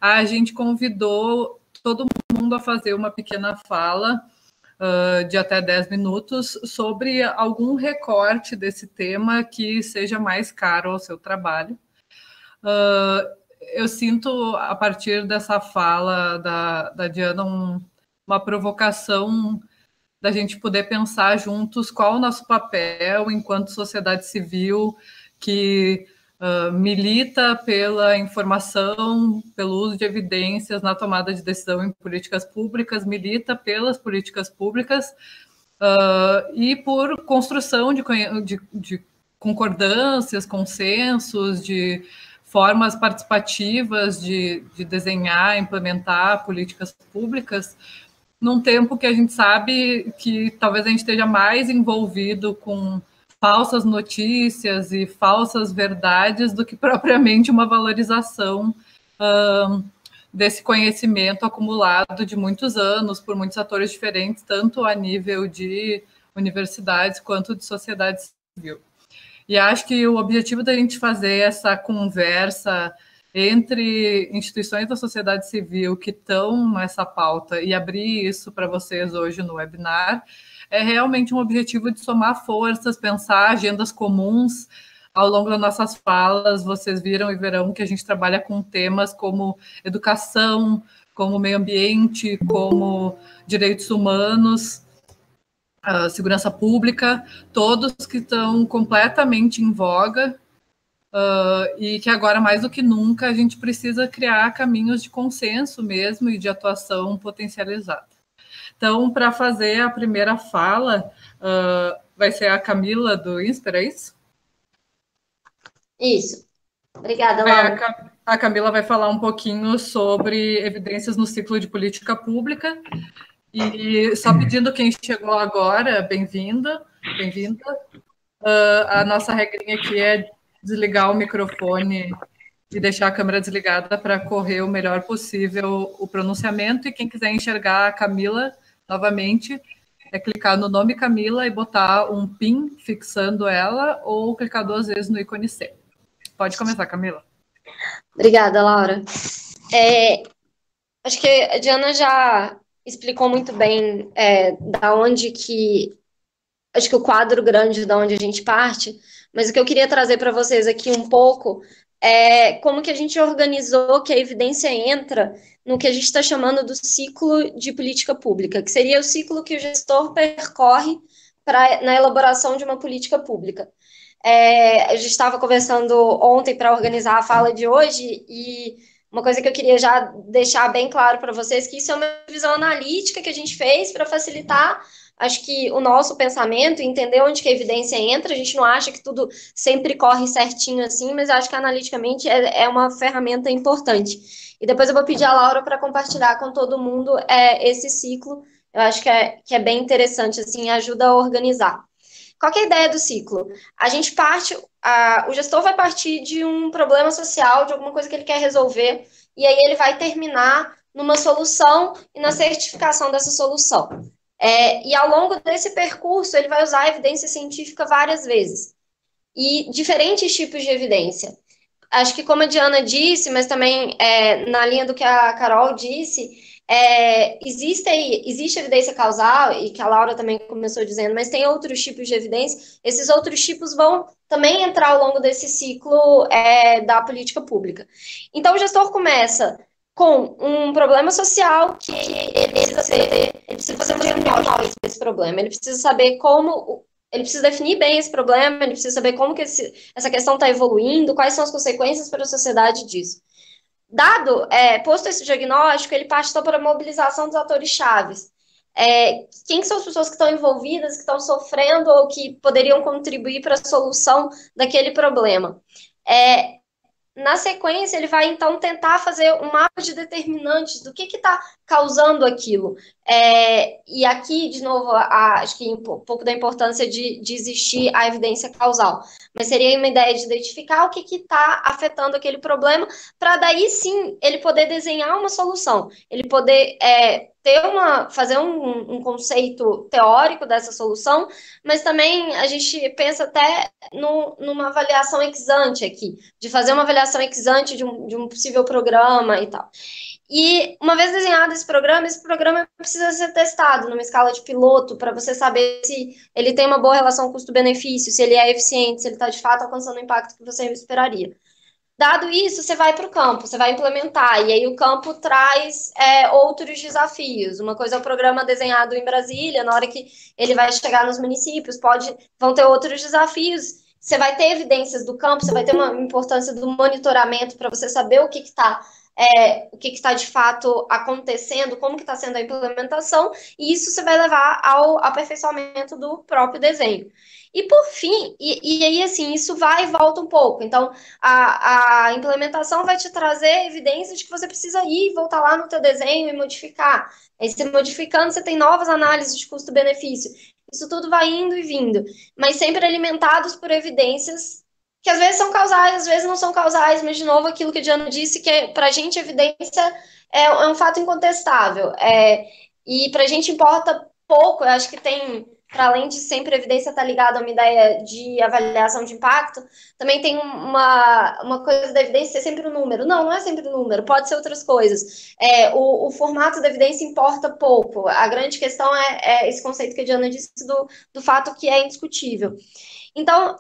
a gente convidou todo mundo a fazer uma pequena fala de até 10 minutos sobre algum recorte desse tema que seja mais caro ao seu trabalho. Eu sinto, a partir dessa fala da Diana, uma provocação da gente poder pensar juntos qual o nosso papel enquanto sociedade civil que milita pela informação, pelo uso de evidências na tomada de decisão em políticas públicas, milita pelas políticas públicas e por construção de concordâncias, consensos, de formas participativas de desenhar, implementar políticas públicas, num tempo que a gente sabe que talvez a gente esteja mais envolvido com falsas notícias e falsas verdades do que propriamente uma valorização desse conhecimento acumulado de muitos anos por muitos atores diferentes, tanto a nível de universidades quanto de sociedade civil. E acho que o objetivo da gente fazer essa conversa entre instituições da sociedade civil que estão nessa pauta e abrir isso para vocês hoje no webinar é realmente um objetivo de somar forças, pensar agendas comuns. Ao longo das nossas falas, vocês viram e verão que a gente trabalha com temas como educação, como meio ambiente, como direitos humanos, segurança pública, todos que estão completamente em voga e que agora, mais do que nunca, a gente precisa criar caminhos de consenso mesmo e de atuação potencializada. Então, para fazer a primeira fala, vai ser a Camila do INSPER, é isso? Isso. Obrigada, Laura. A Camila vai falar um pouquinho sobre evidências no ciclo de política pública. E só pedindo quem chegou agora, bem-vinda. A nossa regrinha aqui é desligar o microfone e deixar a câmera desligada para correr o melhor possível o pronunciamento. E quem quiser enxergar a Camila novamente, é clicar no nome Camila e botar um pin fixando ela ou clicar 2 vezes no ícone C. Pode começar, Camila. Obrigada, Laura. Acho que a Diana já explicou muito bem da onde que... Acho que o quadro grande da onde a gente parte, mas o que eu queria trazer para vocês aqui um pouco é como que a gente organizou que a evidência entra no que a gente está chamando do ciclo de política pública, que seria o ciclo que o gestor percorre na elaboração de uma política pública. A gente estava conversando ontem para organizar a fala de hoje e uma coisa que eu queria já deixar bem claro para vocês, que isso é uma visão analítica que a gente fez para facilitar, acho que, o nosso pensamento, entender onde que a evidência entra. A gente não acha que tudo sempre corre certinho assim, mas acho que analiticamente é uma ferramenta importante. E depois eu vou pedir a Laura para compartilhar com todo mundo esse ciclo. Eu acho que é bem interessante, assim, ajuda a organizar. Qual que é a ideia do ciclo? A gente o gestor vai partir de um problema social, de alguma coisa que ele quer resolver, e aí ele vai terminar numa solução e na certificação dessa solução. E ao longo desse percurso, ele vai usar a evidência científica várias vezes. E diferentes tipos de evidência. Acho que, como a Diana disse, mas também na linha do que a Carol disse, existe evidência causal, e que a Laura também começou dizendo, mas tem outros tipos de evidência. Esses outros tipos vão também entrar ao longo desse ciclo da política pública. Então, o gestor começa com um problema social que ele precisa fazer um diagnóstico desse problema, ele precisa saber como... Ele precisa definir bem esse problema, ele precisa saber como que essa questão está evoluindo, quais são as consequências para a sociedade disso. Posto esse diagnóstico, ele parte então para a mobilização dos atores chaves. Quem são as pessoas que estão envolvidas, que estão sofrendo ou que poderiam contribuir para a solução daquele problema. Na sequência, ele vai, então, tentar fazer um mapa de determinantes do que está causando aquilo. E aqui, de novo, acho que um pouco da importância de existir a evidência causal. Mas seria uma ideia de identificar o que está afetando aquele problema, para daí sim ele poder desenhar uma solução, ele poder fazer um conceito teórico dessa solução, mas também a gente pensa até numa avaliação ex ante aqui, de fazer uma avaliação ex ante de um possível programa e tal. E uma vez desenhado esse programa precisa ser testado numa escala de piloto para você saber se ele tem uma boa relação custo-benefício, se ele é eficiente, se ele está de fato alcançando o impacto que você esperaria. Dado isso, você vai para o campo, você vai implementar, e aí o campo traz outros desafios. Uma coisa é o programa desenhado em Brasília, na hora que ele vai chegar nos municípios, vão ter outros desafios. Você vai ter evidências do campo, você vai ter uma importância do monitoramento para você saber o que está de fato acontecendo, como que está sendo a implementação, e isso você vai levar ao aperfeiçoamento do próprio desenho. E por fim, e aí assim, isso vai e volta um pouco. Então, a implementação vai te trazer evidências de que você precisa ir e voltar lá no teu desenho e modificar. Aí, você modificando, você tem novas análises de custo-benefício. Isso tudo vai indo e vindo, mas sempre alimentados por evidências que às vezes são causais, às vezes não são causais, mas de novo aquilo que a Diana disse, que para a gente evidência é um fato incontestável. E para a gente importa pouco, eu acho que tem, para além de sempre a evidência estar ligada a uma ideia de avaliação de impacto, também tem uma coisa da evidência ser sempre o número. Não é sempre o número, pode ser outras coisas. O formato da evidência importa pouco. A grande questão é esse conceito que a Diana disse do fato que é indiscutível. Então,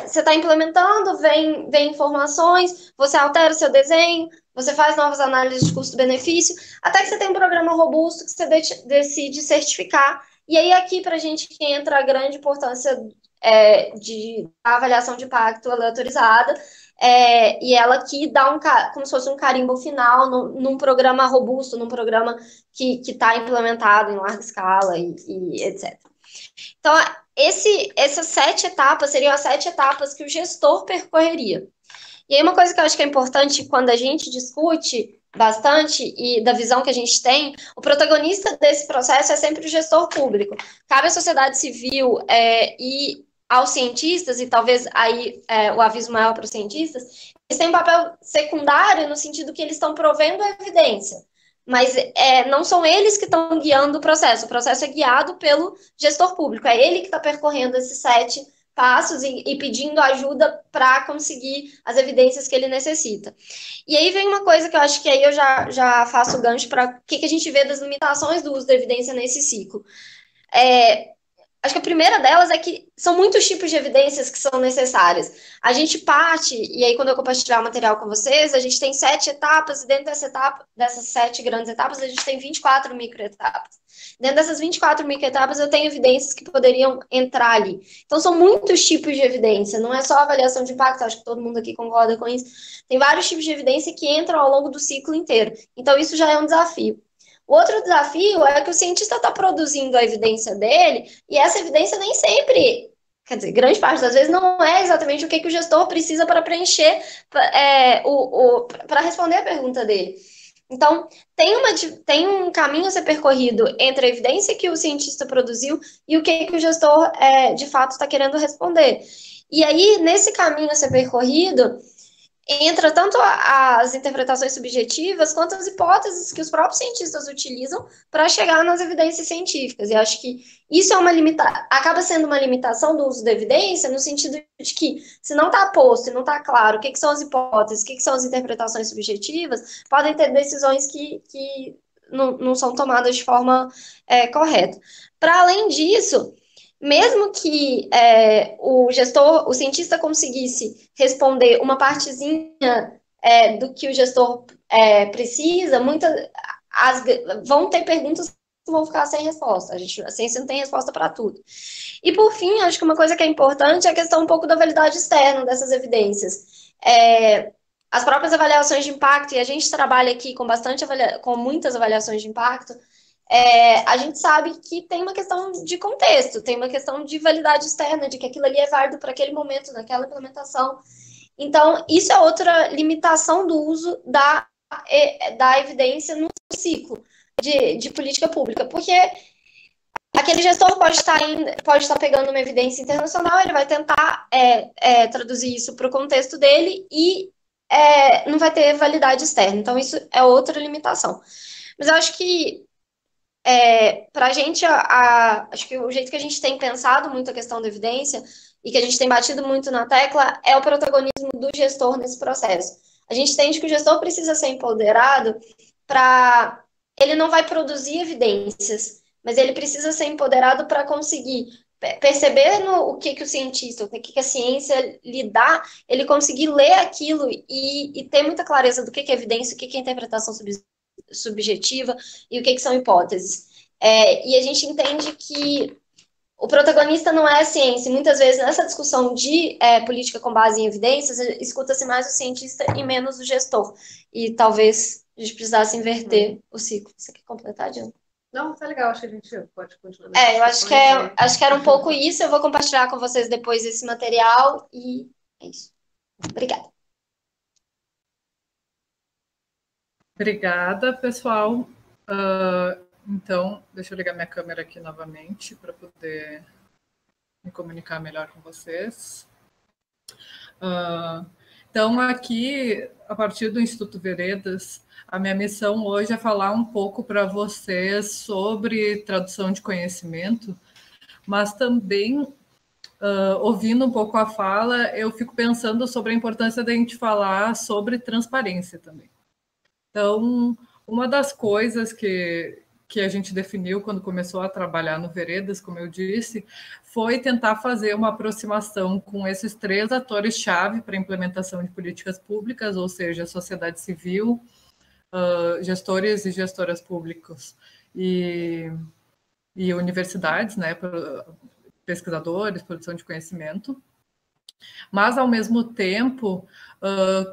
você está implementando, vem informações, você altera o seu desenho, você faz novas análises de custo-benefício, até que você tem um programa robusto que você decide certificar. E aí, aqui, para a gente, que entra a grande importância da avaliação de impacto aleatorizada, e ela aqui dá como se fosse um carimbo final num programa robusto, num programa que está implementado em larga escala e etc. Então, essas 7 etapas seriam as 7 etapas que o gestor percorreria. E aí, uma coisa que eu acho que é importante quando a gente discute bastante e da visão que a gente tem, o protagonista desse processo é sempre o gestor público. Cabe à sociedade civil e aos cientistas, e talvez aí o aviso maior para os cientistas, eles têm um papel secundário no sentido que eles estão provendo a evidência. Mas não são eles que estão guiando o processo é guiado pelo gestor público, é ele que está percorrendo esses 7 passos e pedindo ajuda para conseguir as evidências que ele necessita. E aí vem uma coisa que eu acho que aí eu já faço o gancho para o que a gente vê das limitações do uso da evidência nesse ciclo. Acho que a primeira delas é que são muitos tipos de evidências que são necessárias. A gente parte, e aí quando eu compartilhar o material com vocês, a gente tem 7 etapas, e dentro dessas 7 grandes etapas, a gente tem 24 microetapas. Dentro dessas 24 microetapas, eu tenho evidências que poderiam entrar ali. Então, são muitos tipos de evidência, não é só avaliação de impacto, acho que todo mundo aqui concorda com isso. Tem vários tipos de evidência que entram ao longo do ciclo inteiro. Então, isso já é um desafio. O outro desafio é que o cientista está produzindo a evidência dele, e essa evidência nem sempre, quer dizer, grande parte das vezes, não é exatamente o que o gestor precisa para preencher, para responder a pergunta dele. Então, tem um caminho a ser percorrido entre a evidência que o cientista produziu e o que o gestor, de fato, está querendo responder. E aí, nesse caminho a ser percorrido, entra tanto as interpretações subjetivas quanto as hipóteses que os próprios cientistas utilizam para chegar nas evidências científicas. E acho que isso acaba sendo uma limitação do uso da evidência, no sentido de que, se não está posto e não está claro o que são as hipóteses, o que são as interpretações subjetivas, podem ter decisões que não são tomadas de forma correta. Para além disso, mesmo que o cientista conseguisse responder uma partezinha do que o gestor precisa, vão ter perguntas que vão ficar sem resposta. A ciência não tem resposta para tudo. E, por fim, acho que uma coisa que é importante é a questão um pouco da validade externa dessas evidências. As próprias avaliações de impacto, e a gente trabalha aqui com muitas avaliações de impacto, a gente sabe que tem uma questão de contexto, tem uma questão de validade externa, de que aquilo ali é válido para aquele momento, naquela implementação. Então, isso é outra limitação do uso da evidência no ciclo, de política pública, porque aquele gestor pode estar pegando uma evidência internacional, ele vai tentar traduzir isso para o contexto dele e não vai ter validade externa. Então, isso é outra limitação. Mas eu acho que para a gente, acho que o jeito que a gente tem pensado muito a questão da evidência e que a gente tem batido muito na tecla é o protagonismo do gestor nesse processo. A gente entende que o gestor precisa ser empoderado para... Ele não vai produzir evidências, mas ele precisa ser empoderado para conseguir perceber o que o cientista, o que a ciência lhe dá, ele conseguir ler aquilo e ter muita clareza do que é evidência, o que é interpretação subjetiva e o que são hipóteses. E a gente entende que o protagonista não é a ciência. Muitas vezes, nessa discussão de política com base em evidências, escuta-se mais o cientista e menos o gestor. E talvez a gente precisasse inverter o ciclo. Você quer completar, Diana? Não, tá legal, acho que a gente pode continuar. Eu acho que era um pouco isso. Eu vou compartilhar com vocês depois esse material e é isso. Obrigada. Obrigada, pessoal. Então, deixa eu ligar minha câmera aqui novamente para poder me comunicar melhor com vocês. Então, aqui, a partir do Instituto Veredas, a minha missão hoje é falar um pouco para vocês sobre tradução de conhecimento, mas também, ouvindo um pouco a fala, eu fico pensando sobre a importância da gente falar sobre transparência também. Então, uma das coisas que a gente definiu quando começou a trabalhar no Veredas, como eu disse, foi tentar fazer uma aproximação com esses 3 atores-chave para a implementação de políticas públicas, ou seja, a sociedade civil, gestores e gestoras públicos e universidades, né, pesquisadores, produção de conhecimento, mas, ao mesmo tempo,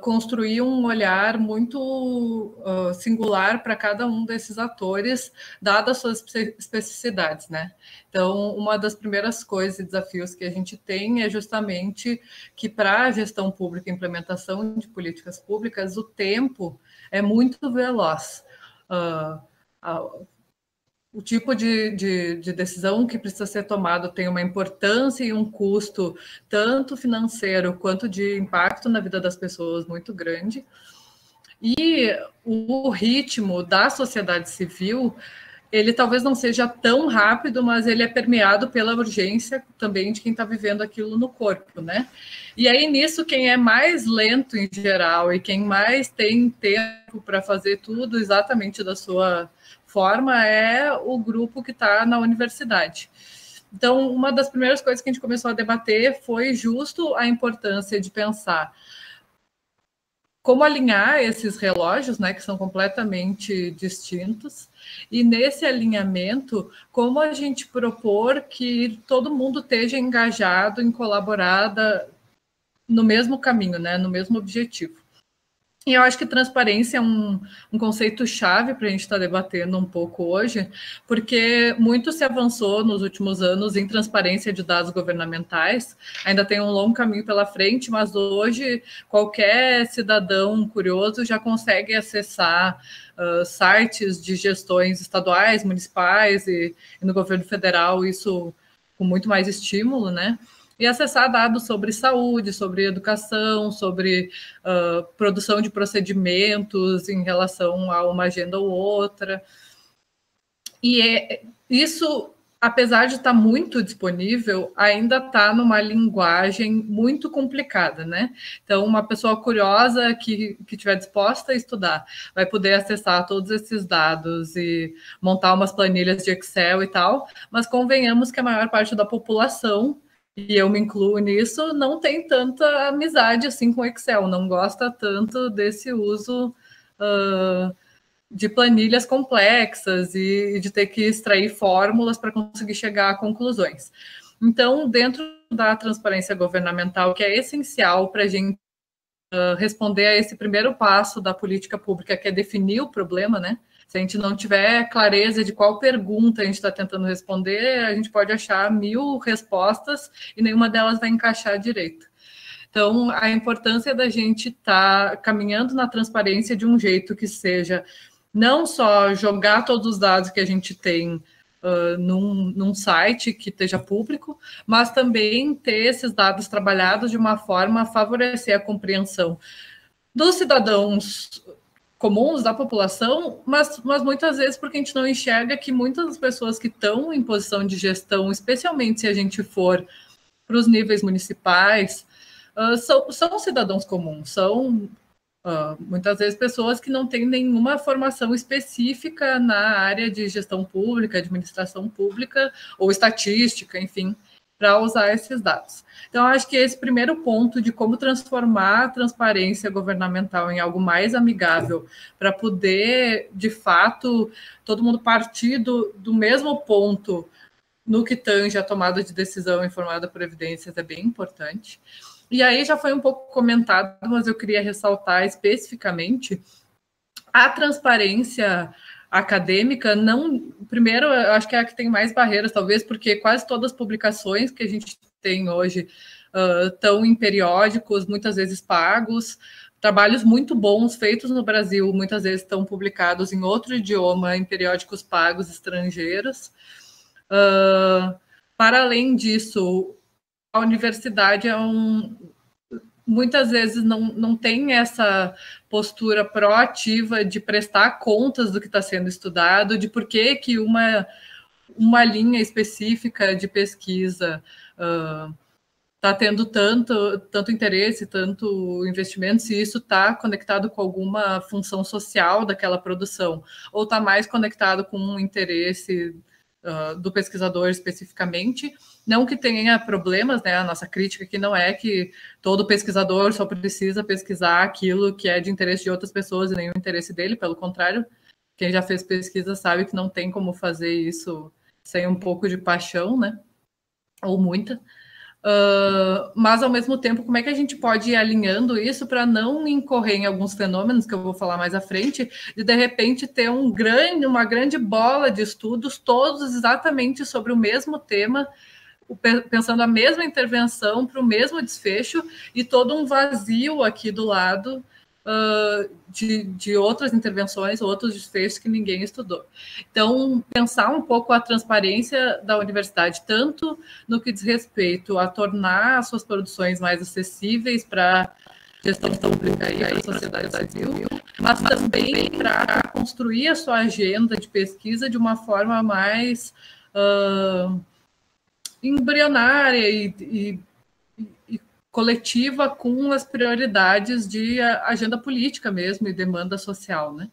construir um olhar muito singular para cada um desses atores, dadas suas especificidades, né? Então, uma das primeiras coisas e desafios que a gente tem é justamente que, para a gestão pública e implementação de políticas públicas, o tempo é muito veloz. O tipo de decisão que precisa ser tomado tem uma importância e um custo, tanto financeiro quanto de impacto na vida das pessoas, muito grande. E o ritmo da sociedade civil, ele talvez não seja tão rápido, mas ele é permeado pela urgência também de quem está vivendo aquilo no corpo, né? E aí, nisso, quem é mais lento em geral e quem mais tem tempo para fazer tudo exatamente da sua forma é o grupo que está na universidade. Então, uma das primeiras coisas que a gente começou a debater foi justo a importância de pensar como alinhar esses relógios, né, que são completamente distintos, e nesse alinhamento, como a gente propor que todo mundo esteja engajado em colaborar no mesmo caminho, né, no mesmo objetivo. E eu acho que transparência é um conceito-chave para a gente estar debatendo um pouco hoje, porque muito se avançou nos últimos anos em transparência de dados governamentais, ainda tem um longo caminho pela frente, mas hoje qualquer cidadão curioso já consegue acessar sites de gestões estaduais, municipais e no governo federal, isso com muito mais estímulo, né? E acessar dados sobre saúde, sobre educação, sobre produção de procedimentos em relação a uma agenda ou outra. E isso, apesar de estar muito disponível, ainda está numa linguagem muito complicada, né? Então, uma pessoa curiosa que estiver disposta a estudar vai poder acessar todos esses dados e montar umas planilhas de Excel e tal, mas convenhamos que a maior parte da população, e eu me incluo nisso, não tem tanta amizade assim com Excel, não gosta tanto desse uso de planilhas complexas e de ter que extrair fórmulas para conseguir chegar a conclusões. Então, dentro da transparência governamental, que é essencial para a gente responder a esse primeiro passo da política pública, que é definir o problema, né? Se a gente não tiver clareza de qual pergunta a gente está tentando responder, a gente pode achar 1000 respostas e nenhuma delas vai encaixar direito. Então, a importância da gente estar caminhando na transparência de um jeito que seja não só jogar todos os dados que a gente tem num site que esteja público, mas também ter esses dados trabalhados de uma forma a favorecer a compreensão dos cidadãos comuns, da população, mas muitas vezes porque a gente não enxerga que muitas das pessoas que estão em posição de gestão, especialmente se a gente for para os níveis municipais, são cidadãos comuns, são muitas vezes pessoas que não têm nenhuma formação específica na área de gestão pública, administração pública ou estatística, enfim, para usar esses dados. Então, acho que esse primeiro ponto de como transformar a transparência governamental em algo mais amigável para poder, de fato, todo mundo partir do mesmo ponto no que tange a tomada de decisão informada por evidências é bem importante. E aí já foi um pouco comentado, mas eu queria ressaltar especificamente a transparência acadêmica. Não, primeiro, eu acho que é a que tem mais barreiras, talvez, porque quase todas as publicações que a gente tem hoje estão em periódicos, muitas vezes pagos, trabalhos muito bons feitos no Brasil, muitas vezes estão publicados em outro idioma, em periódicos pagos estrangeiros. Para além disso, a universidade muitas vezes não tem essa postura proativa de prestar contas do que está sendo estudado, de por que uma linha específica de pesquisa está tendo tanto interesse, tanto investimento, se isso está conectado com alguma função social daquela produção, ou está mais conectado com um interesse do pesquisador especificamente. Não que tenha problemas, né? A nossa crítica aqui não é que todo pesquisador só precisa pesquisar aquilo que é de interesse de outras pessoas e nem o interesse dele, pelo contrário, quem já fez pesquisa sabe que não tem como fazer isso sem um pouco de paixão, né? Ou muita. Mas, ao mesmo tempo, como é que a gente pode ir alinhando isso para não incorrer em alguns fenômenos que eu vou falar mais à frente, de repente ter uma grande bola de estudos, todos exatamente sobre o mesmo tema, pensando a mesma intervenção para o mesmo desfecho, e todo um vazio aqui do lado de outras intervenções, outros desfechos que ninguém estudou. Então, pensar um pouco a transparência da universidade, tanto no que diz respeito a tornar as suas produções mais acessíveis para a gestão pública e para a sociedade civil, mas também para construir a sua agenda de pesquisa de uma forma mais embrionária e coletiva, com as prioridades de agenda política mesmo e demanda social, né?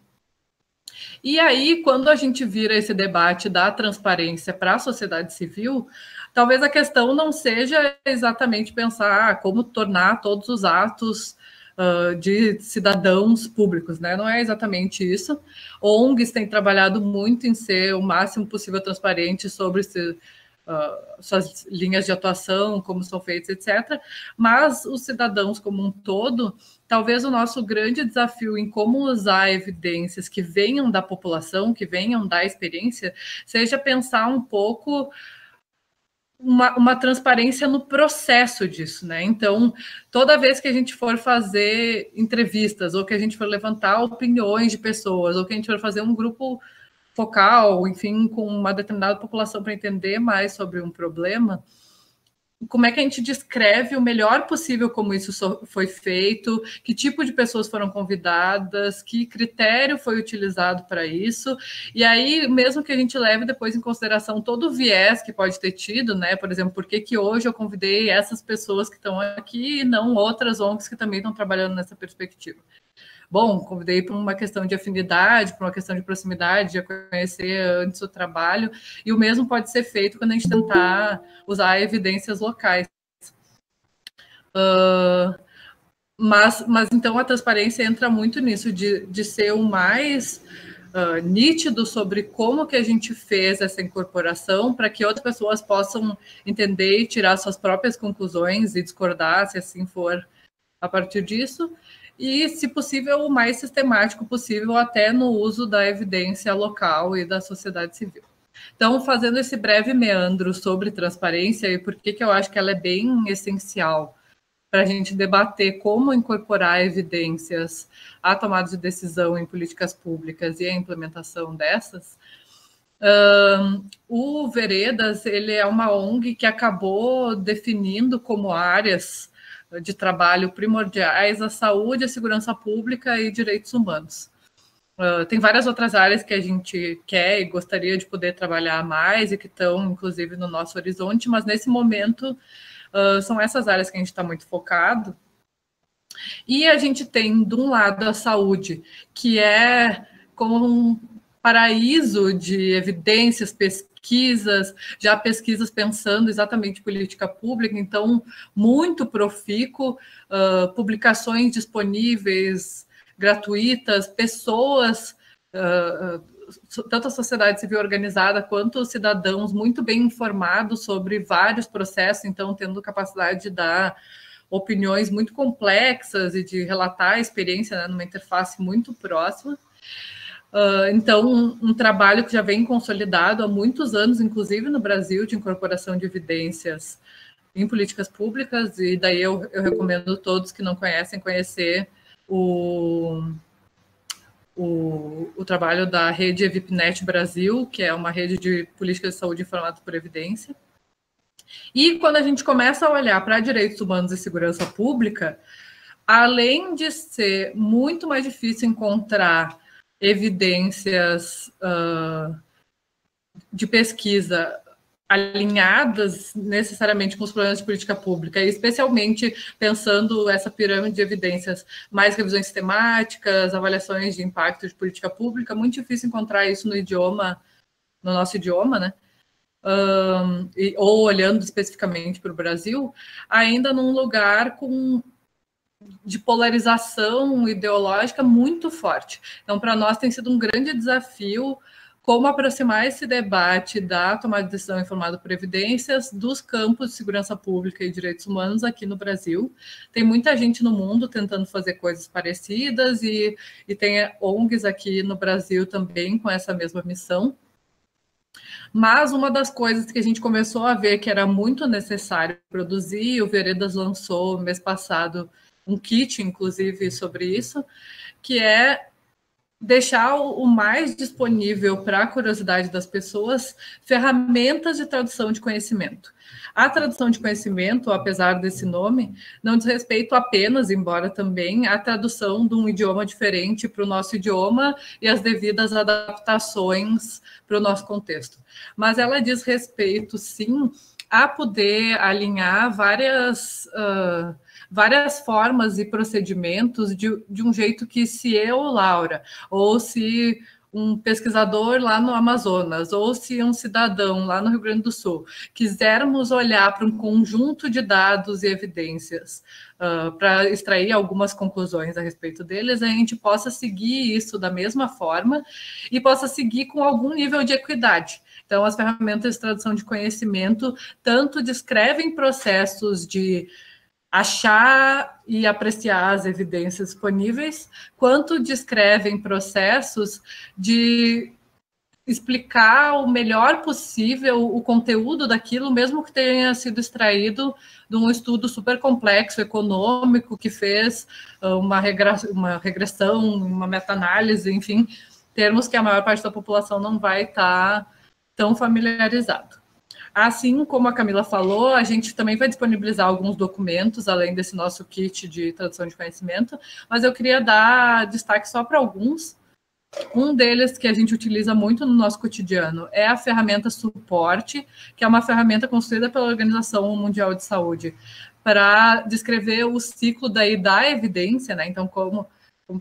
E aí, quando a gente vira esse debate da transparência para a sociedade civil, talvez a questão não seja exatamente pensar como tornar todos os atos de cidadãos públicos, né? Não é exatamente isso. ONGs têm trabalhado muito em ser o máximo possível transparente sobre suas linhas de atuação, como são feitas, etc. Mas os cidadãos como um todo, talvez o nosso grande desafio em como usar evidências que venham da população, que venham da experiência, seja pensar um pouco uma transparência no processo disso, né? Então, toda vez que a gente for fazer entrevistas, ou que a gente for levantar opiniões de pessoas, ou que a gente for fazer um grupo focal, enfim, com uma determinada população para entender mais sobre um problema, como é que a gente descreve o melhor possível como isso foi feito, que tipo de pessoas foram convidadas, que critério foi utilizado para isso, e aí, mesmo que a gente leve depois em consideração todo o viés que pode ter tido, né? Por exemplo, por que hoje eu convidei essas pessoas que estão aqui e não outras ONGs que também estão trabalhando nessa perspectiva. Bom, convidei por uma questão de afinidade, por uma questão de proximidade, de conhecer antes o trabalho, e o mesmo pode ser feito quando a gente tentar usar evidências locais. Mas então a transparência entra muito nisso, de ser o mais nítido sobre como que a gente fez essa incorporação, para que outras pessoas possam entender e tirar suas próprias conclusões e discordar, se assim for, a partir disso. E, se possível, o mais sistemático possível, até no uso da evidência local e da sociedade civil. Então, fazendo esse breve meandro sobre transparência, e por que eu acho que ela é bem essencial para a gente debater como incorporar evidências à tomada de decisão em políticas públicas e a implementação dessas. O Veredas, ele é uma ONG que acabou definindo como áreas de trabalho primordiais a saúde, a segurança pública e direitos humanos. Tem várias outras áreas que a gente quer e gostaria de poder trabalhar mais e que estão, inclusive, no nosso horizonte, mas nesse momento são essas áreas que a gente está muito focado. E a gente tem, de um lado, a saúde, que é como um paraíso de evidências, pesquisas, já pesquisas pensando exatamente em política pública, então, muito profícuo, publicações disponíveis, gratuitas, pessoas, tanto a sociedade civil organizada quanto os cidadãos muito bem informados sobre vários processos, então tendo capacidade de dar opiniões muito complexas e de relatar a experiência, né, numa interface muito próxima. Então, um trabalho que já vem consolidado há muitos anos, inclusive no Brasil, de incorporação de evidências em políticas públicas, e daí eu recomendo a todos que não conhecem conhecer o trabalho da rede EVIPNet Brasil, que é uma rede de políticas de saúde informada por evidência. E quando a gente começa a olhar para direitos humanos e segurança pública, além de ser muito mais difícil encontrar evidências de pesquisa alinhadas necessariamente com os problemas de política pública, e especialmente pensando essa pirâmide de evidências, mais revisões sistemáticas, avaliações de impacto de política pública, muito difícil encontrar isso no nosso idioma, né? Ou olhando especificamente para o Brasil, ainda num lugar de polarização ideológica muito forte. Então, para nós tem sido um grande desafio como aproximar esse debate da tomada de decisão informada por evidências dos campos de segurança pública e direitos humanos aqui no Brasil. Tem muita gente no mundo tentando fazer coisas parecidas e tem ONGs aqui no Brasil também com essa mesma missão. Mas uma das coisas que a gente começou a ver que era muito necessário produzir, o Veredas lançou no mês passado um kit, inclusive, sobre isso, que é deixar o mais disponível para a curiosidade das pessoas ferramentas de tradução de conhecimento. A tradução de conhecimento, apesar desse nome, não diz respeito apenas, embora também, à tradução de um idioma diferente para o nosso idioma e as devidas adaptações para o nosso contexto. Mas ela diz respeito, sim, a poder alinhar várias formas e procedimentos de um jeito que, se eu, Laura, ou se um pesquisador lá no Amazonas, ou se um cidadão lá no Rio Grande do Sul, quisermos olhar para um conjunto de dados e evidências para extrair algumas conclusões a respeito deles, a gente possa seguir isso da mesma forma e possa seguir com algum nível de equidade. Então, as ferramentas de tradução de conhecimento tanto descrevem processos de achar e apreciar as evidências disponíveis, quanto descrevem processos de explicar o melhor possível o conteúdo daquilo, mesmo que tenha sido extraído de um estudo super complexo, econômico, que fez uma regressão, uma meta-análise, enfim, termos que a maior parte da população não vai estar tão familiarizado. Assim como a Camila falou, a gente também vai disponibilizar alguns documentos, além desse nosso kit de tradução de conhecimento, mas eu queria dar destaque só para alguns. Um deles que a gente utiliza muito no nosso cotidiano é a ferramenta Suporte, que é uma ferramenta construída pela Organização Mundial de Saúde para descrever o ciclo da evidência, né? Então, como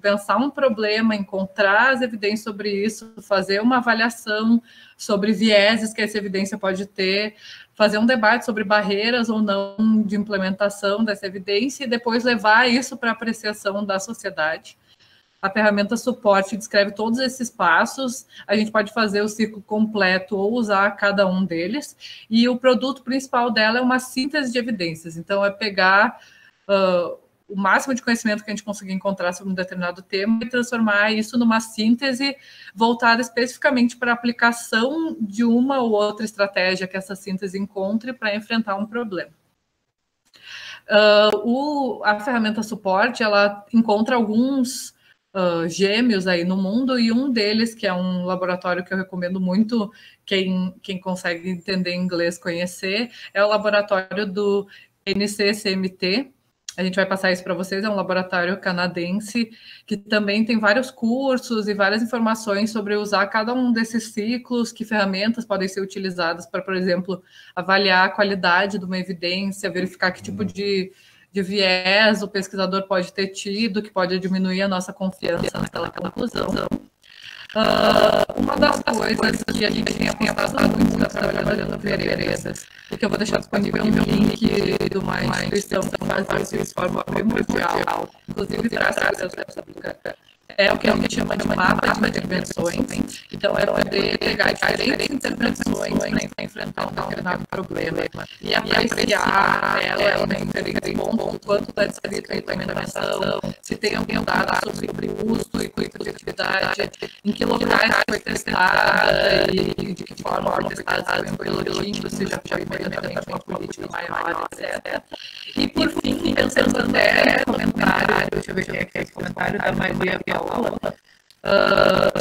pensar um problema, encontrar as evidências sobre isso, fazer uma avaliação sobre vieses que essa evidência pode ter, fazer um debate sobre barreiras ou não de implementação dessa evidência e depois levar isso para apreciação da sociedade. A ferramenta Suporte descreve todos esses passos, a gente pode fazer o ciclo completo ou usar cada um deles, e o produto principal dela é uma síntese de evidências, então é pegar o máximo de conhecimento que a gente conseguir encontrar sobre um determinado tema e transformar isso numa síntese voltada especificamente para a aplicação de uma ou outra estratégia que essa síntese encontre para enfrentar um problema. A ferramenta suporte, ela encontra alguns gêmeos aí no mundo, e um deles, que é um laboratório que eu recomendo muito quem consegue entender inglês conhecer, é o laboratório do NCCMT. A gente vai passar isso para vocês, é um laboratório canadense que também tem vários cursos e várias informações sobre usar cada um desses ciclos, que ferramentas podem ser utilizadas para, por exemplo, avaliar a qualidade de uma evidência, verificar que tipo de viés o pesquisador pode ter tido, que pode diminuir a nossa confiança naquela conclusão. Uma das coisas que a gente tem apostado muito na trabalhando no Veredas, e que eu vou deixar disponível um link de uma instituição que faz isso de forma primordial, inclusive para a ciência pública, é o que a gente chama de mapa de intervenções. Então, é poder pegar diferentes intervenções para enfrentar um determinado problema e apreciar ela em diferentes pontos, quanto está descrito a implementação, se tem algum dado sobre o custo e custo de atividade, em que locais foi testada e de que forma foi testada, se foi um pilotinho, se já foi imediatamente uma política maior, etc. E, por fim, pensando até comentário, deixa eu ver aqui, é esse comentário da Maria Paula,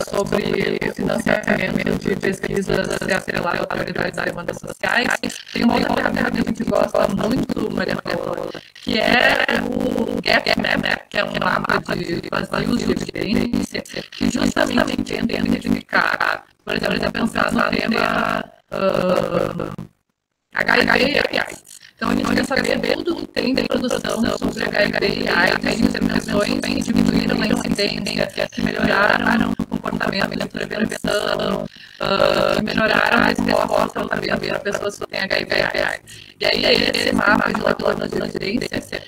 sobre o financiamento de pesquisas atreladas a autoridades e demandas sociais. Tem uma outra ferramenta que a gente gosta muito, Maria Paula, que é o Gap Map, que é um mapa de vazios de evidência, que justamente tenta identificar, por exemplo, pensar no tema HIV e AIDS. Então, a gente quer saber tudo que tem de produção sobre HIV e AIDS, intervenções que diminuíram a incidência, que melhoraram o comportamento de prevenção, que melhoraram a resposta ao tratamento para pessoas que têm HIV e AIDS. E aí, esse mapa de laboratório de evidência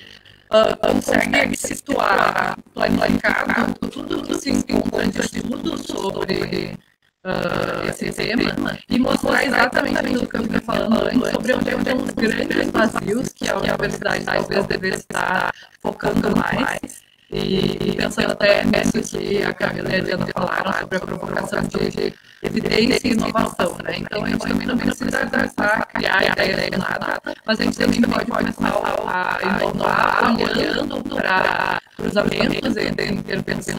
consegue situar, planificar tudo que se encontra de estudos sobre esse tema e mostrar exatamente o que eu vinha falando antes sobre onde tem uns grandes vazios que a universidade talvez deveria estar focando mais, e pensando até nisso que a Camila e a Diana falaram sobre a provocação de evidência e inovação, né? Então, a gente também não precisa começar a criar ideias do nada, mas a gente também pode começar a inovar olhando para cruzamentos entre intervenção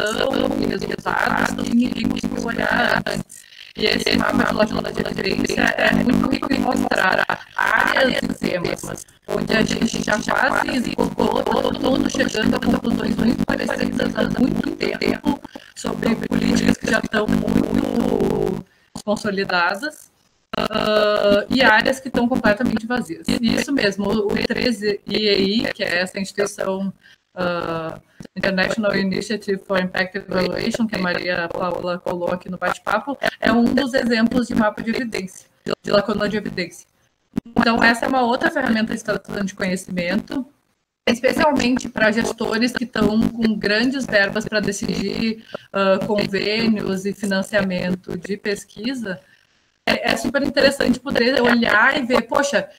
e resultados que ninguém conseguiu olhar antes. E esse mapa de evidência é muito rico em mostrar áreas e temas onde a gente já quase esgotou, todo mundo chegando a conclusões muito parecidas há muito tempo sobre políticas que já estão muito consolidadas, e áreas que estão completamente vazias. E isso mesmo, o 13IEI, que é essa instituição International Initiative for Impact Evaluation, que a Maria Paula colocou aqui no bate-papo, é um dos exemplos de mapa de evidência, de lacuna de evidência. Então, essa é uma outra ferramenta de extração de conhecimento, especialmente para gestores que estão com grandes verbas para decidir convênios e financiamento de pesquisa. É super interessante poder olhar e ver, poxa,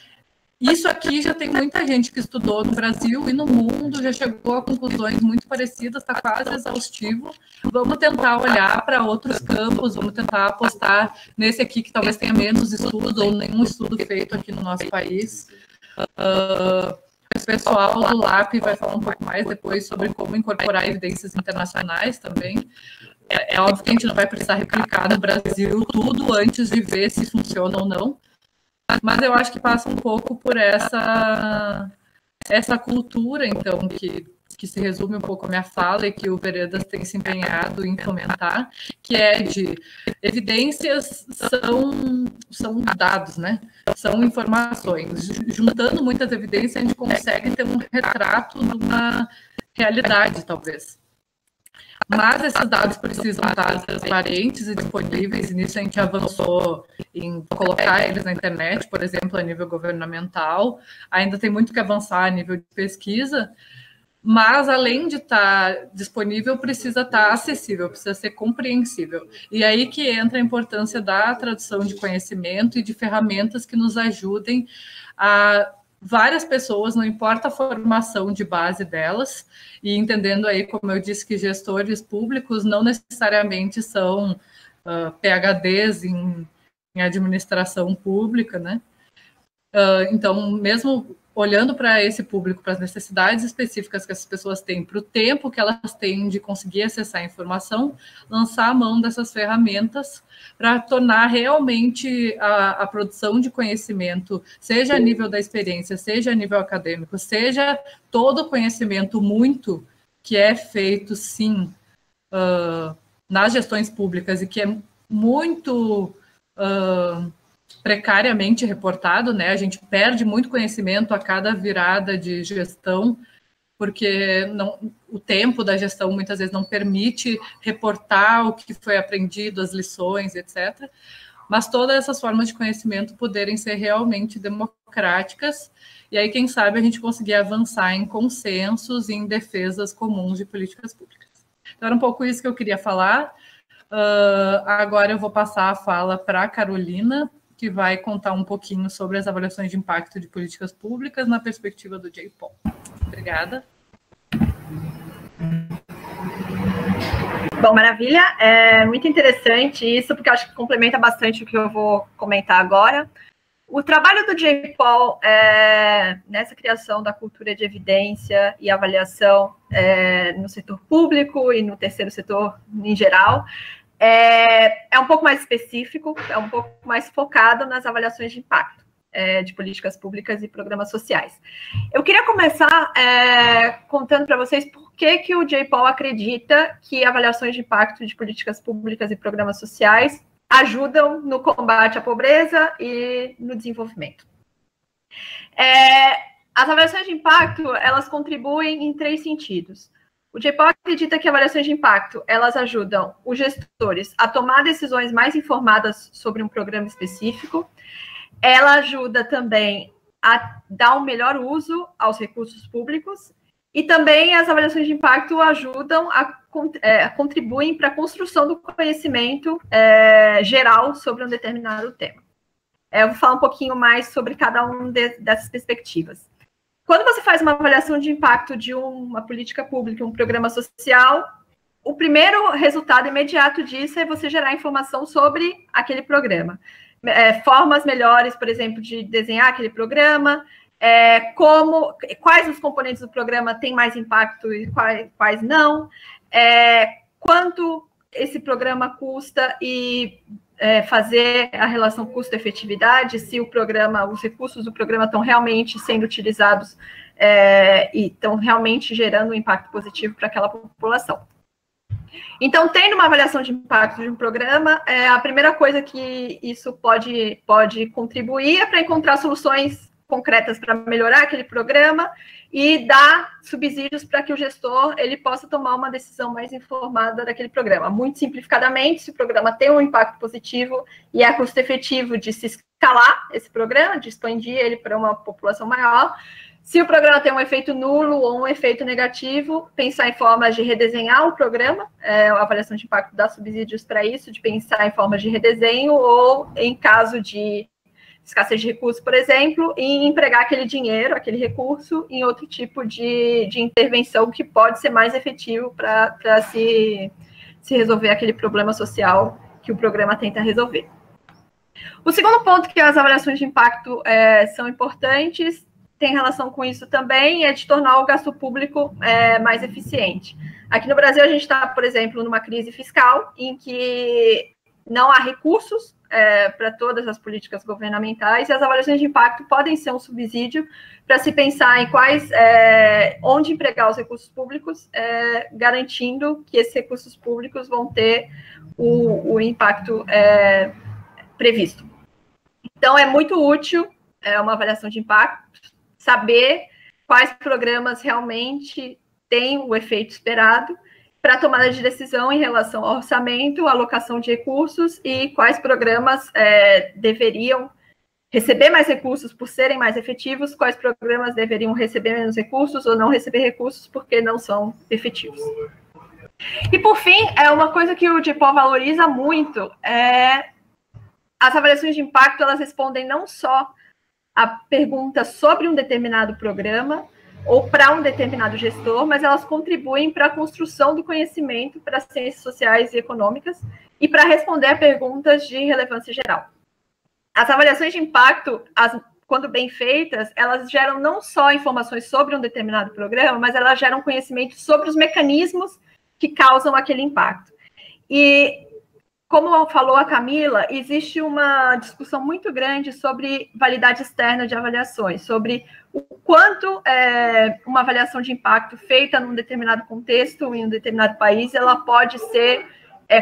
isso aqui já tem muita gente que estudou no Brasil e no mundo, já chegou a conclusões muito parecidas, está quase exaustivo. Vamos tentar olhar para outros campos, vamos tentar apostar nesse aqui que talvez tenha menos estudo ou nenhum estudo feito aqui no nosso país. O pessoal do LAP vai falar um pouco mais depois sobre como incorporar evidências internacionais também. É óbvio que a gente não vai precisar replicar no Brasil tudo antes de ver se funciona ou não, mas eu acho que passa um pouco por essa cultura, então, que se resume um pouco a minha fala e que o Veredas tem se empenhado em fomentar, que é de evidências são dados, né? São informações. Juntando muitas evidências, a gente consegue ter um retrato de uma realidade, talvez. Mas esses dados precisam estar transparentes e disponíveis, e nisso a gente avançou em colocar eles na internet, por exemplo, a nível governamental. Ainda tem muito que avançar a nível de pesquisa, mas além de estar disponível, precisa estar acessível, precisa ser compreensível. E aí que entra a importância da tradução de conhecimento e de ferramentas que nos ajudem a várias pessoas, não importa a formação de base delas, e entendendo aí, como eu disse, que gestores públicos não necessariamente são PhDs em administração pública, né? Então, mesmo olhando para esse público, para as necessidades específicas que essas pessoas têm, para o tempo que elas têm de conseguir acessar a informação, lançar a mão dessas ferramentas para tornar realmente a produção de conhecimento, seja a nível da experiência, seja a nível acadêmico, seja todo o conhecimento muito que é feito, sim, nas gestões públicas e que é muito precariamente reportado, né? A gente perde muito conhecimento a cada virada de gestão, porque o tempo da gestão muitas vezes não permite reportar o que foi aprendido, as lições, etc. Mas todas essas formas de conhecimento poderem ser realmente democráticas, e aí, quem sabe, a gente conseguir avançar em consensos e em defesas comuns de políticas públicas. Então, era um pouco isso que eu queria falar. Agora eu vou passar a fala para a Carolina, que vai contar um pouquinho sobre as avaliações de impacto de políticas públicas na perspectiva do J-POL. Obrigada. Bom, maravilha. É muito interessante isso, porque eu acho que complementa bastante o que eu vou comentar agora. O trabalho do J-POL nessa criação da cultura de evidência e avaliação no setor público e no terceiro setor em geral é um pouco mais específico, é um pouco mais focado nas avaliações de impacto de políticas públicas e programas sociais. Eu queria começar contando para vocês por que o J-POL acredita que avaliações de impacto de políticas públicas e programas sociais ajudam no combate à pobreza e no desenvolvimento. As avaliações de impacto, elas contribuem em 3 sentidos. O J-POL acredita que avaliações de impacto, elas ajudam os gestores a tomar decisões mais informadas sobre um programa específico. Ela ajuda também a dar um melhor uso aos recursos públicos. E também as avaliações de impacto ajudam contribuem para a construção do conhecimento geral sobre um determinado tema. Eu vou falar um pouquinho mais sobre cada uma dessas perspectivas. Quando você faz uma avaliação de impacto de uma política pública, um programa social, o primeiro resultado imediato disso é você gerar informação sobre aquele programa. Formas melhores, por exemplo, de desenhar aquele programa, quais os componentes do programa têm mais impacto e quais não, quanto esse programa custa e fazer a relação custo-efetividade, se os recursos do programa estão realmente sendo utilizados e estão realmente gerando um impacto positivo para aquela população. Então, tendo uma avaliação de impacto de um programa, a primeira coisa que isso pode contribuir é para encontrar soluções concretas para melhorar aquele programa e dar subsídios para que o gestor ele possa tomar uma decisão mais informada daquele programa. Muito simplificadamente, se o programa tem um impacto positivo e é custo efetivo de se escalar esse programa, de expandir ele para uma população maior. Se o programa tem um efeito nulo ou um efeito negativo, pensar em formas de redesenhar o programa, a avaliação de impacto dá subsídios para isso, de pensar em formas de redesenho ou, em caso de escassez de recursos, por exemplo, em empregar aquele dinheiro, aquele recurso, em outro tipo de intervenção que pode ser mais efetivo para se resolver aquele problema social que o programa tenta resolver. O segundo ponto que as avaliações de impacto são importantes, tem relação com isso também, é de tornar o gasto público mais eficiente. Aqui no Brasil, a gente está, por exemplo, numa crise fiscal, em que não há recursos para todas as políticas governamentais, e as avaliações de impacto podem ser um subsídio para se pensar em onde empregar os recursos públicos, garantindo que esses recursos públicos vão ter o impacto previsto. Então, é muito útil uma avaliação de impacto, saber quais programas realmente têm o efeito esperado, para a tomada de decisão em relação ao orçamento, alocação de recursos e quais programas deveriam receber mais recursos por serem mais efetivos, quais programas deveriam receber menos recursos ou não receber recursos porque não são efetivos. E, por fim, uma coisa que o J-POL valoriza muito as avaliações de impacto, elas respondem não só a pergunta sobre um determinado programa, ou para um determinado gestor, mas elas contribuem para a construção do conhecimento para as ciências sociais e econômicas e para responder a perguntas de relevância geral. As avaliações de impacto quando bem feitas, elas geram não só informações sobre um determinado programa, mas elas geram conhecimento sobre os mecanismos que causam aquele impacto. E, como falou a Camila, existe uma discussão muito grande sobre validade externa de avaliações, sobre o quanto uma avaliação de impacto feita num determinado contexto, em um determinado país, ela pode ser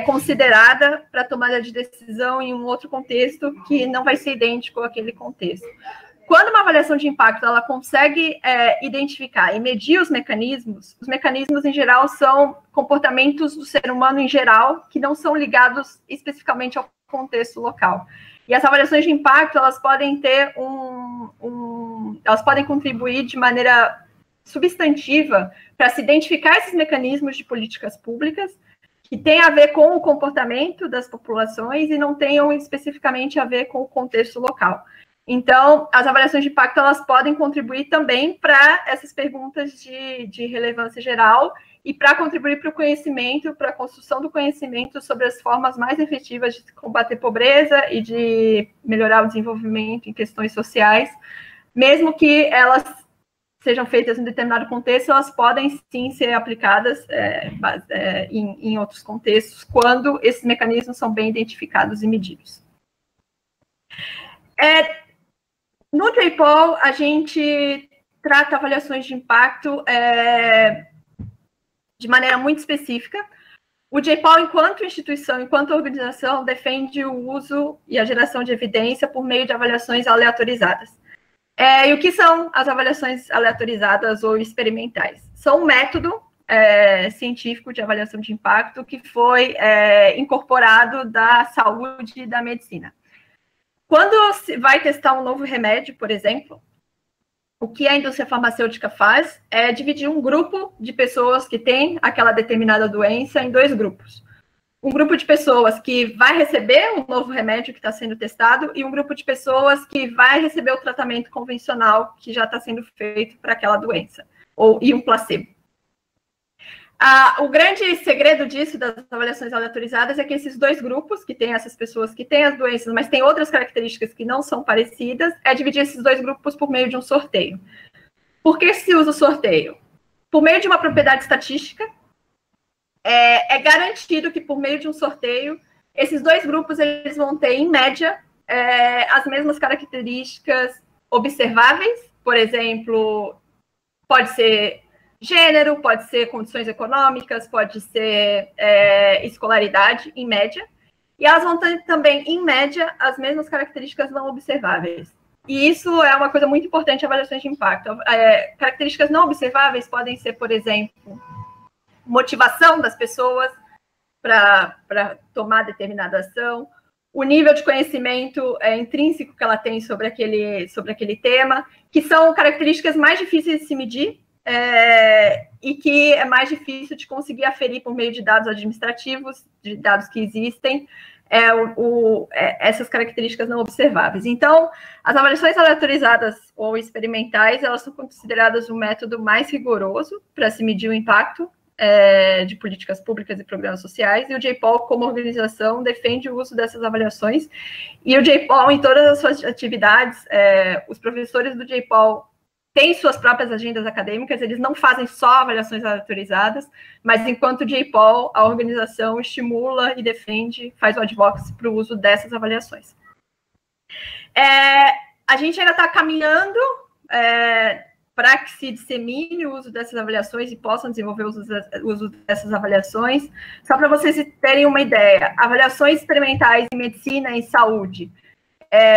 considerada para tomada de decisão em um outro contexto que não vai ser idêntico àquele contexto. Quando uma avaliação de impacto ela consegue identificar e medir os mecanismos em geral são comportamentos do ser humano em geral que não são ligados especificamente ao contexto local. E as avaliações de impacto elas podem ter elas podem contribuir de maneira substantiva para se identificar esses mecanismos de políticas públicas que têm a ver com o comportamento das populações e não tenham especificamente a ver com o contexto local. Então, as avaliações de impacto, elas podem contribuir também para essas perguntas de relevância geral e para contribuir para o conhecimento, para a construção do conhecimento sobre as formas mais efetivas de combater pobreza e de melhorar o desenvolvimento em questões sociais, mesmo que elas sejam feitas em determinado contexto, elas podem sim ser aplicadas em outros contextos, quando esses mecanismos são bem identificados e medidos. No JPOL, a gente trata avaliações de impacto de maneira muito específica. O JPOL, enquanto instituição, enquanto organização, defende o uso e a geração de evidência por meio de avaliações aleatorizadas. E o que são as avaliações aleatorizadas ou experimentais? São um método científico de avaliação de impacto que foi incorporado da saúde e da medicina. Quando se vai testar um novo remédio, por exemplo, o que a indústria farmacêutica faz é dividir um grupo de pessoas que têm aquela determinada doença em dois grupos. Um grupo de pessoas que vai receber um novo remédio que está sendo testado e um grupo de pessoas que vai receber o tratamento convencional que já está sendo feito para aquela doença, e um placebo. O grande segredo disso, das avaliações aleatorizadas, é que esses dois grupos, que têm essas pessoas que têm as doenças, mas têm outras características que não são parecidas, é dividir esses dois grupos por meio de um sorteio. Por que se usa o sorteio? Por meio de uma propriedade estatística, é garantido que por meio de um sorteio, esses dois grupos eles vão ter, em média, as mesmas características observáveis. Por exemplo, pode ser gênero, pode ser condições econômicas, pode ser escolaridade, em média. E elas vão ter também, em média, as mesmas características não observáveis. E isso é uma coisa muito importante em avaliações de impacto. Características não observáveis podem ser, por exemplo, motivação das pessoas para tomar determinada ação, o nível de conhecimento intrínseco que ela tem sobre aquele tema, que são características mais difíceis de se medir e que é mais difícil de conseguir aferir por meio de dados administrativos, de dados que existem, essas características não observáveis. Então, as avaliações aleatorizadas ou experimentais, elas são consideradas o método mais rigoroso para se medir o impacto de políticas públicas e programas sociais, e o JPOL, como organização, defende o uso dessas avaliações, e o JPOL, em todas as suas atividades, os professores do JPOL têm suas próprias agendas acadêmicas, eles não fazem só avaliações aleatorizadas, mas enquanto JPOL, a organização estimula e defende, faz o advocacy para o uso dessas avaliações. A gente ainda está caminhando para que se dissemine o uso dessas avaliações e possam desenvolver o uso dessas avaliações. Só para vocês terem uma ideia, avaliações experimentais em medicina e saúde,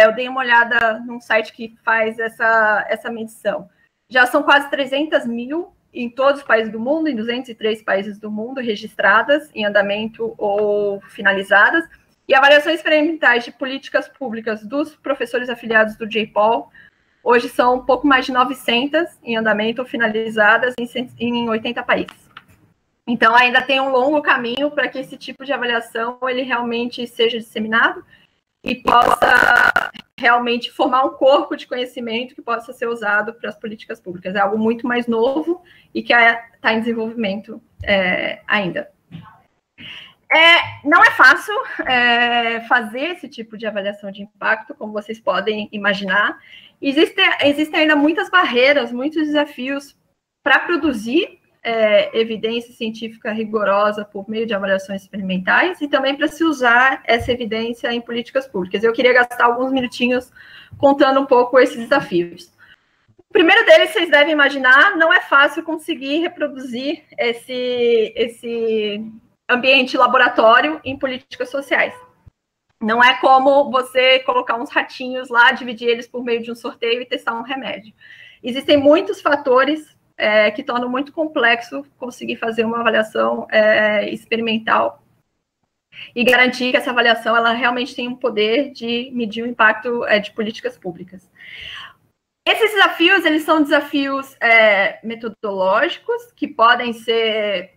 eu dei uma olhada num site que faz essa medição. Já são quase 300 mil em todos os países do mundo, em 203 países do mundo, registradas, em andamento ou finalizadas, e avaliações experimentais de políticas públicas dos professores afiliados do JPOL, hoje são um pouco mais de 900 em andamento ou finalizadas em 80 países. Então, ainda tem um longo caminho para que esse tipo de avaliação ele realmente seja disseminado e possa realmente formar um corpo de conhecimento que possa ser usado para as políticas públicas. É algo muito mais novo e que está em desenvolvimento ainda. Não é fácil fazer esse tipo de avaliação de impacto, como vocês podem imaginar, Existem ainda muitas barreiras, muitos desafios para produzir evidência científica rigorosa por meio de avaliações experimentais e também para se usar essa evidência em políticas públicas. Eu queria gastar alguns minutinhos contando um pouco esses desafios. O primeiro deles, vocês devem imaginar, não é fácil conseguir reproduzir esse ambiente laboratório em políticas sociais. Não é como você colocar uns ratinhos lá, dividir eles por meio de um sorteio e testar um remédio. Existem muitos fatores que tornam muito complexo conseguir fazer uma avaliação experimental e garantir que essa avaliação ela realmente tem um poder de medir o impacto de políticas públicas. Esses desafios, eles são desafios metodológicos que podem ser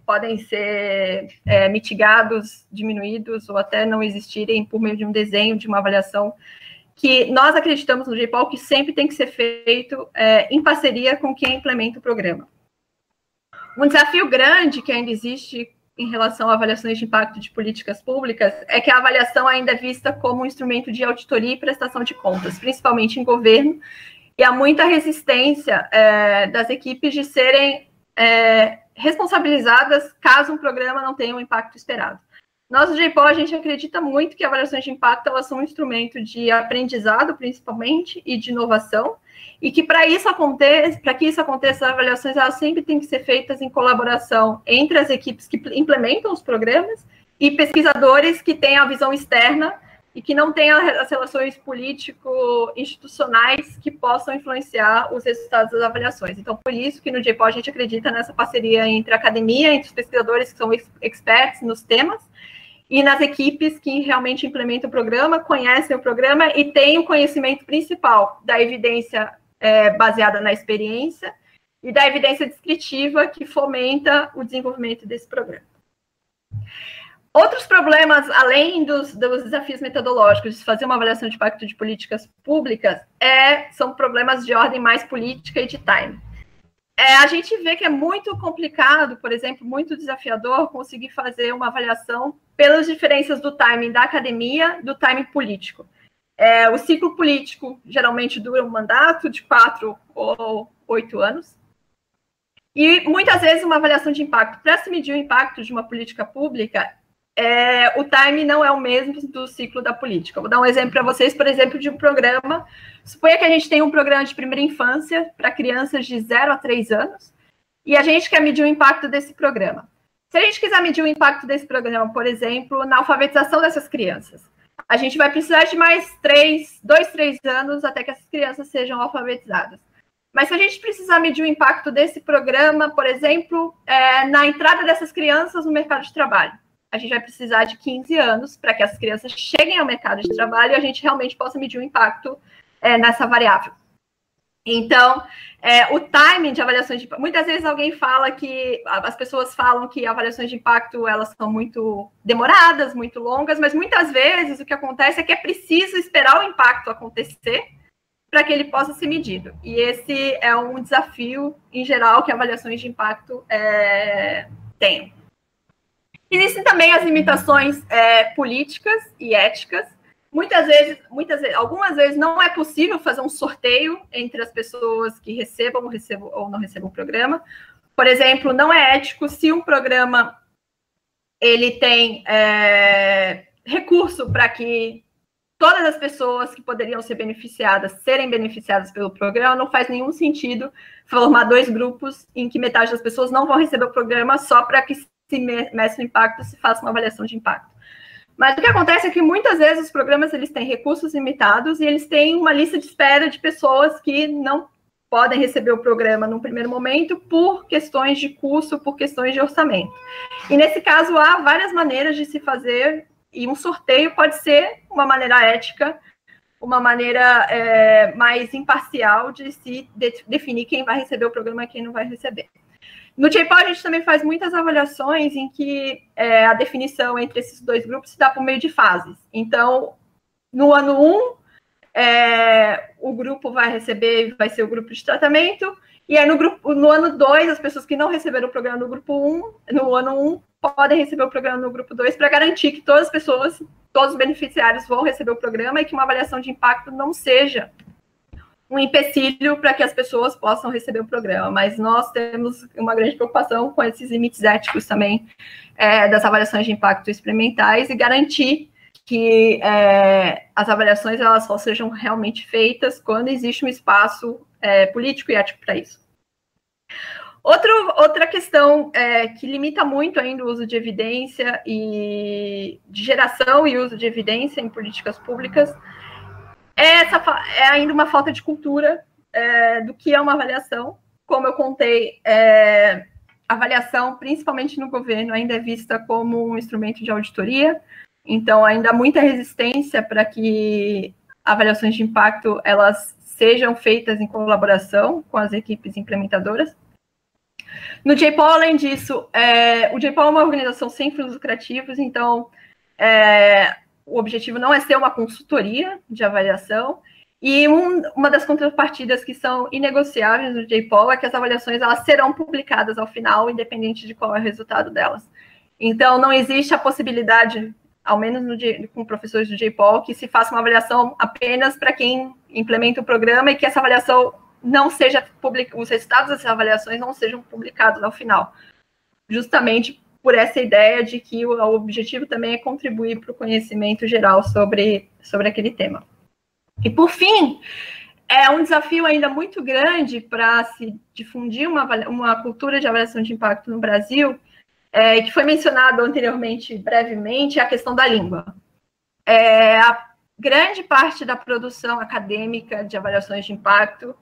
mitigados, diminuídos ou até não existirem por meio de um desenho, de uma avaliação que nós acreditamos no JPOL que sempre tem que ser feito em parceria com quem implementa o programa. Um desafio grande que ainda existe em relação a avaliações de impacto de políticas públicas é que a avaliação ainda é vista como um instrumento de auditoria e prestação de contas, principalmente em governo, e há muita resistência das equipes de serem responsabilizadas caso um programa não tenha o impacto esperado. Nós, do JPOL, a gente acredita muito que avaliações de impacto elas são um instrumento de aprendizado, principalmente, e de inovação, e que para que isso aconteça, as avaliações elas sempre têm que ser feitas em colaboração entre as equipes que implementam os programas e pesquisadores que têm a visão externa e que não têm as relações político-institucionais que possam influenciar os resultados das avaliações. Então, por isso que no JPOL a gente acredita nessa parceria entre a academia, entre os pesquisadores que são experts nos temas, e nas equipes que realmente implementam o programa, conhecem o programa e têm o conhecimento principal da evidência baseada na experiência e da evidência descritiva que fomenta o desenvolvimento desse programa. Outros problemas, além dos desafios metodológicos de fazer uma avaliação de impacto de políticas públicas, são problemas de ordem mais política e de time. A gente vê que é muito complicado, por exemplo, muito desafiador conseguir fazer uma avaliação pelas diferenças do timing da academia, do timing político. O ciclo político geralmente dura um mandato de 4 ou 8 anos. E muitas vezes uma avaliação de impacto, para se medir o impacto de uma política pública, o time não é o mesmo do ciclo da política. Vou dar um exemplo para vocês, por exemplo, de um programa. Suponha que a gente tem um programa de primeira infância para crianças de 0 a 3 anos e a gente quer medir o impacto desse programa. Se a gente quiser medir o impacto desse programa, por exemplo, na alfabetização dessas crianças, a gente vai precisar de mais 2, 3 anos até que essas crianças sejam alfabetizadas. Mas se a gente precisar medir o impacto desse programa, por exemplo, na entrada dessas crianças no mercado de trabalho, a gente vai precisar de 15 anos para que essas crianças cheguem ao mercado de trabalho e a gente realmente possa medir o impacto nessa variável. Então, o timing de avaliações de impacto... Muitas vezes alguém fala que... As pessoas falam que avaliações de impacto, elas são muito demoradas, muito longas, mas muitas vezes o que acontece é que é preciso esperar o impacto acontecer para que ele possa ser medido. E esse é um desafio, em geral, que avaliações de impacto têm. Existem também as limitações políticas e éticas. Algumas vezes não é possível fazer um sorteio entre as pessoas que recebam ou não recebam o programa. Por exemplo, não é ético se um programa ele tem recurso para que todas as pessoas que poderiam ser beneficiadas serem beneficiadas pelo programa. Não faz nenhum sentido formar 2 grupos em que metade das pessoas não vão receber o programa só para que se meça o impacto, se faça uma avaliação de impacto. Mas o que acontece é que muitas vezes os programas eles têm recursos limitados e eles têm uma lista de espera de pessoas que não podem receber o programa num primeiro momento por questões de custo, por questões de orçamento. E nesse caso há várias maneiras de se fazer e um sorteio pode ser uma maneira ética, uma maneira mais imparcial de se definir quem vai receber o programa e quem não vai receber. No JPOL, a gente também faz muitas avaliações em que a definição entre esses 2 grupos se dá por meio de fases. Então, no ano 1, o grupo vai ser o grupo de tratamento, e aí no ano 2, as pessoas que não receberam o programa no grupo 1, no ano 1, podem receber o programa no grupo 2 para garantir que todas as pessoas, todos os beneficiários vão receber o programa e que uma avaliação de impacto não seja um empecilho para que as pessoas possam receber o programa, mas nós temos uma grande preocupação com esses limites éticos também das avaliações de impacto experimentais e garantir que as avaliações elas só sejam realmente feitas quando existe um espaço político e ético para isso. Outra questão que limita muito ainda o uso de evidência e de geração e uso de evidência em políticas públicas é ainda uma falta de cultura do que é uma avaliação. Como eu contei, a avaliação, principalmente no governo, ainda é vista como um instrumento de auditoria, então ainda há muita resistência para que avaliações de impacto elas sejam feitas em colaboração com as equipes implementadoras. No JPOL, além disso, o JPOL é uma organização sem fins lucrativos, então o objetivo não é ser uma consultoria de avaliação, e uma das contrapartidas que são inegociáveis no JPOL é que as avaliações elas serão publicadas ao final, independente de qual é o resultado delas. Então, não existe a possibilidade, ao menos com professores do JPOL, que se faça uma avaliação apenas para quem implementa o programa e que essa avaliação não seja publicada, os resultados dessas avaliações não sejam publicados ao final, justamente por essa ideia de que o objetivo também é contribuir para o conhecimento geral sobre aquele tema. E, por fim, é um desafio ainda muito grande para se difundir uma cultura de avaliação de impacto no Brasil, que foi mencionado anteriormente, brevemente, é a questão da língua. A grande parte da produção acadêmica de avaliações de impacto,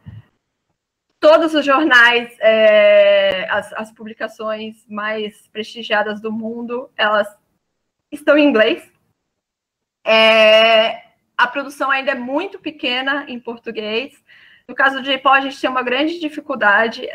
todos os jornais, as publicações mais prestigiadas do mundo, elas estão em inglês. A produção ainda é muito pequena em português. No caso do JPOL, a gente tem uma grande dificuldade,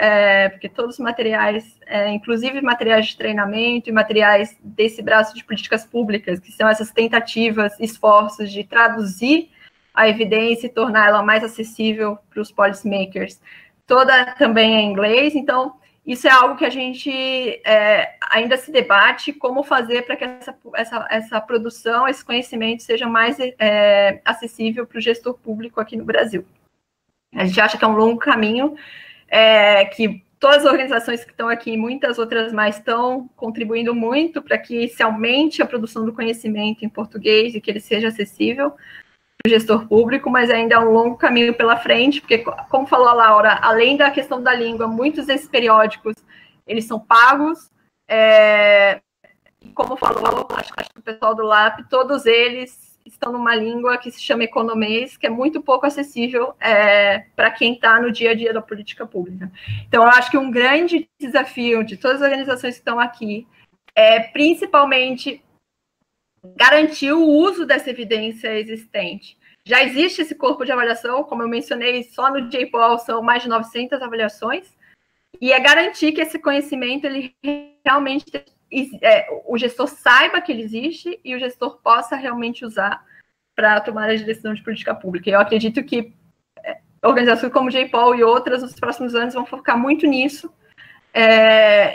porque todos os materiais, inclusive materiais de treinamento e materiais desse braço de políticas públicas, que são essas tentativas, esforços de traduzir a evidência e tornar ela mais acessível para os policymakers, toda também é em inglês. Então, isso é algo que a gente ainda se debate, como fazer para que essa produção, esse conhecimento seja mais acessível para o gestor público aqui no Brasil. A gente acha que é um longo caminho, que todas as organizações que estão aqui, muitas outras mais, estão contribuindo muito para que se aumente a produção do conhecimento em português e que ele seja acessível para o gestor público, mas ainda é um longo caminho pela frente, porque, como falou a Laura, além da questão da língua, muitos desses periódicos, eles são pagos, como falou, acho que o pessoal do LAP, todos eles estão numa língua que se chama economês, que é muito pouco acessível para quem está no dia a dia da política pública. Então, eu acho que um grande desafio de todas as organizações que estão aqui é, principalmente, garantir o uso dessa evidência existente. Já existe esse corpo de avaliação, como eu mencionei, só no JPOL são mais de 900 avaliações, e é garantir que esse conhecimento, ele realmente, o gestor saiba que ele existe e o gestor possa realmente usar para tomar a direção de política pública. Eu acredito que organizações como o JPOL e outras, nos próximos anos, vão focar muito nisso,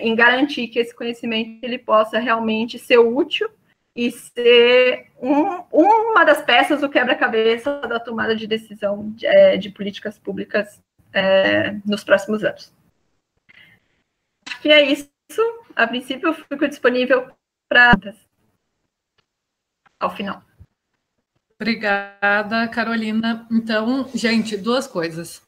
em garantir que esse conhecimento ele possa realmente ser útil e ser uma das peças do quebra-cabeça da tomada de decisão de políticas públicas nos próximos anos. Acho que é isso. A princípio, eu fico disponível para ao final. Obrigada, Carolina. Então, gente, duas coisas.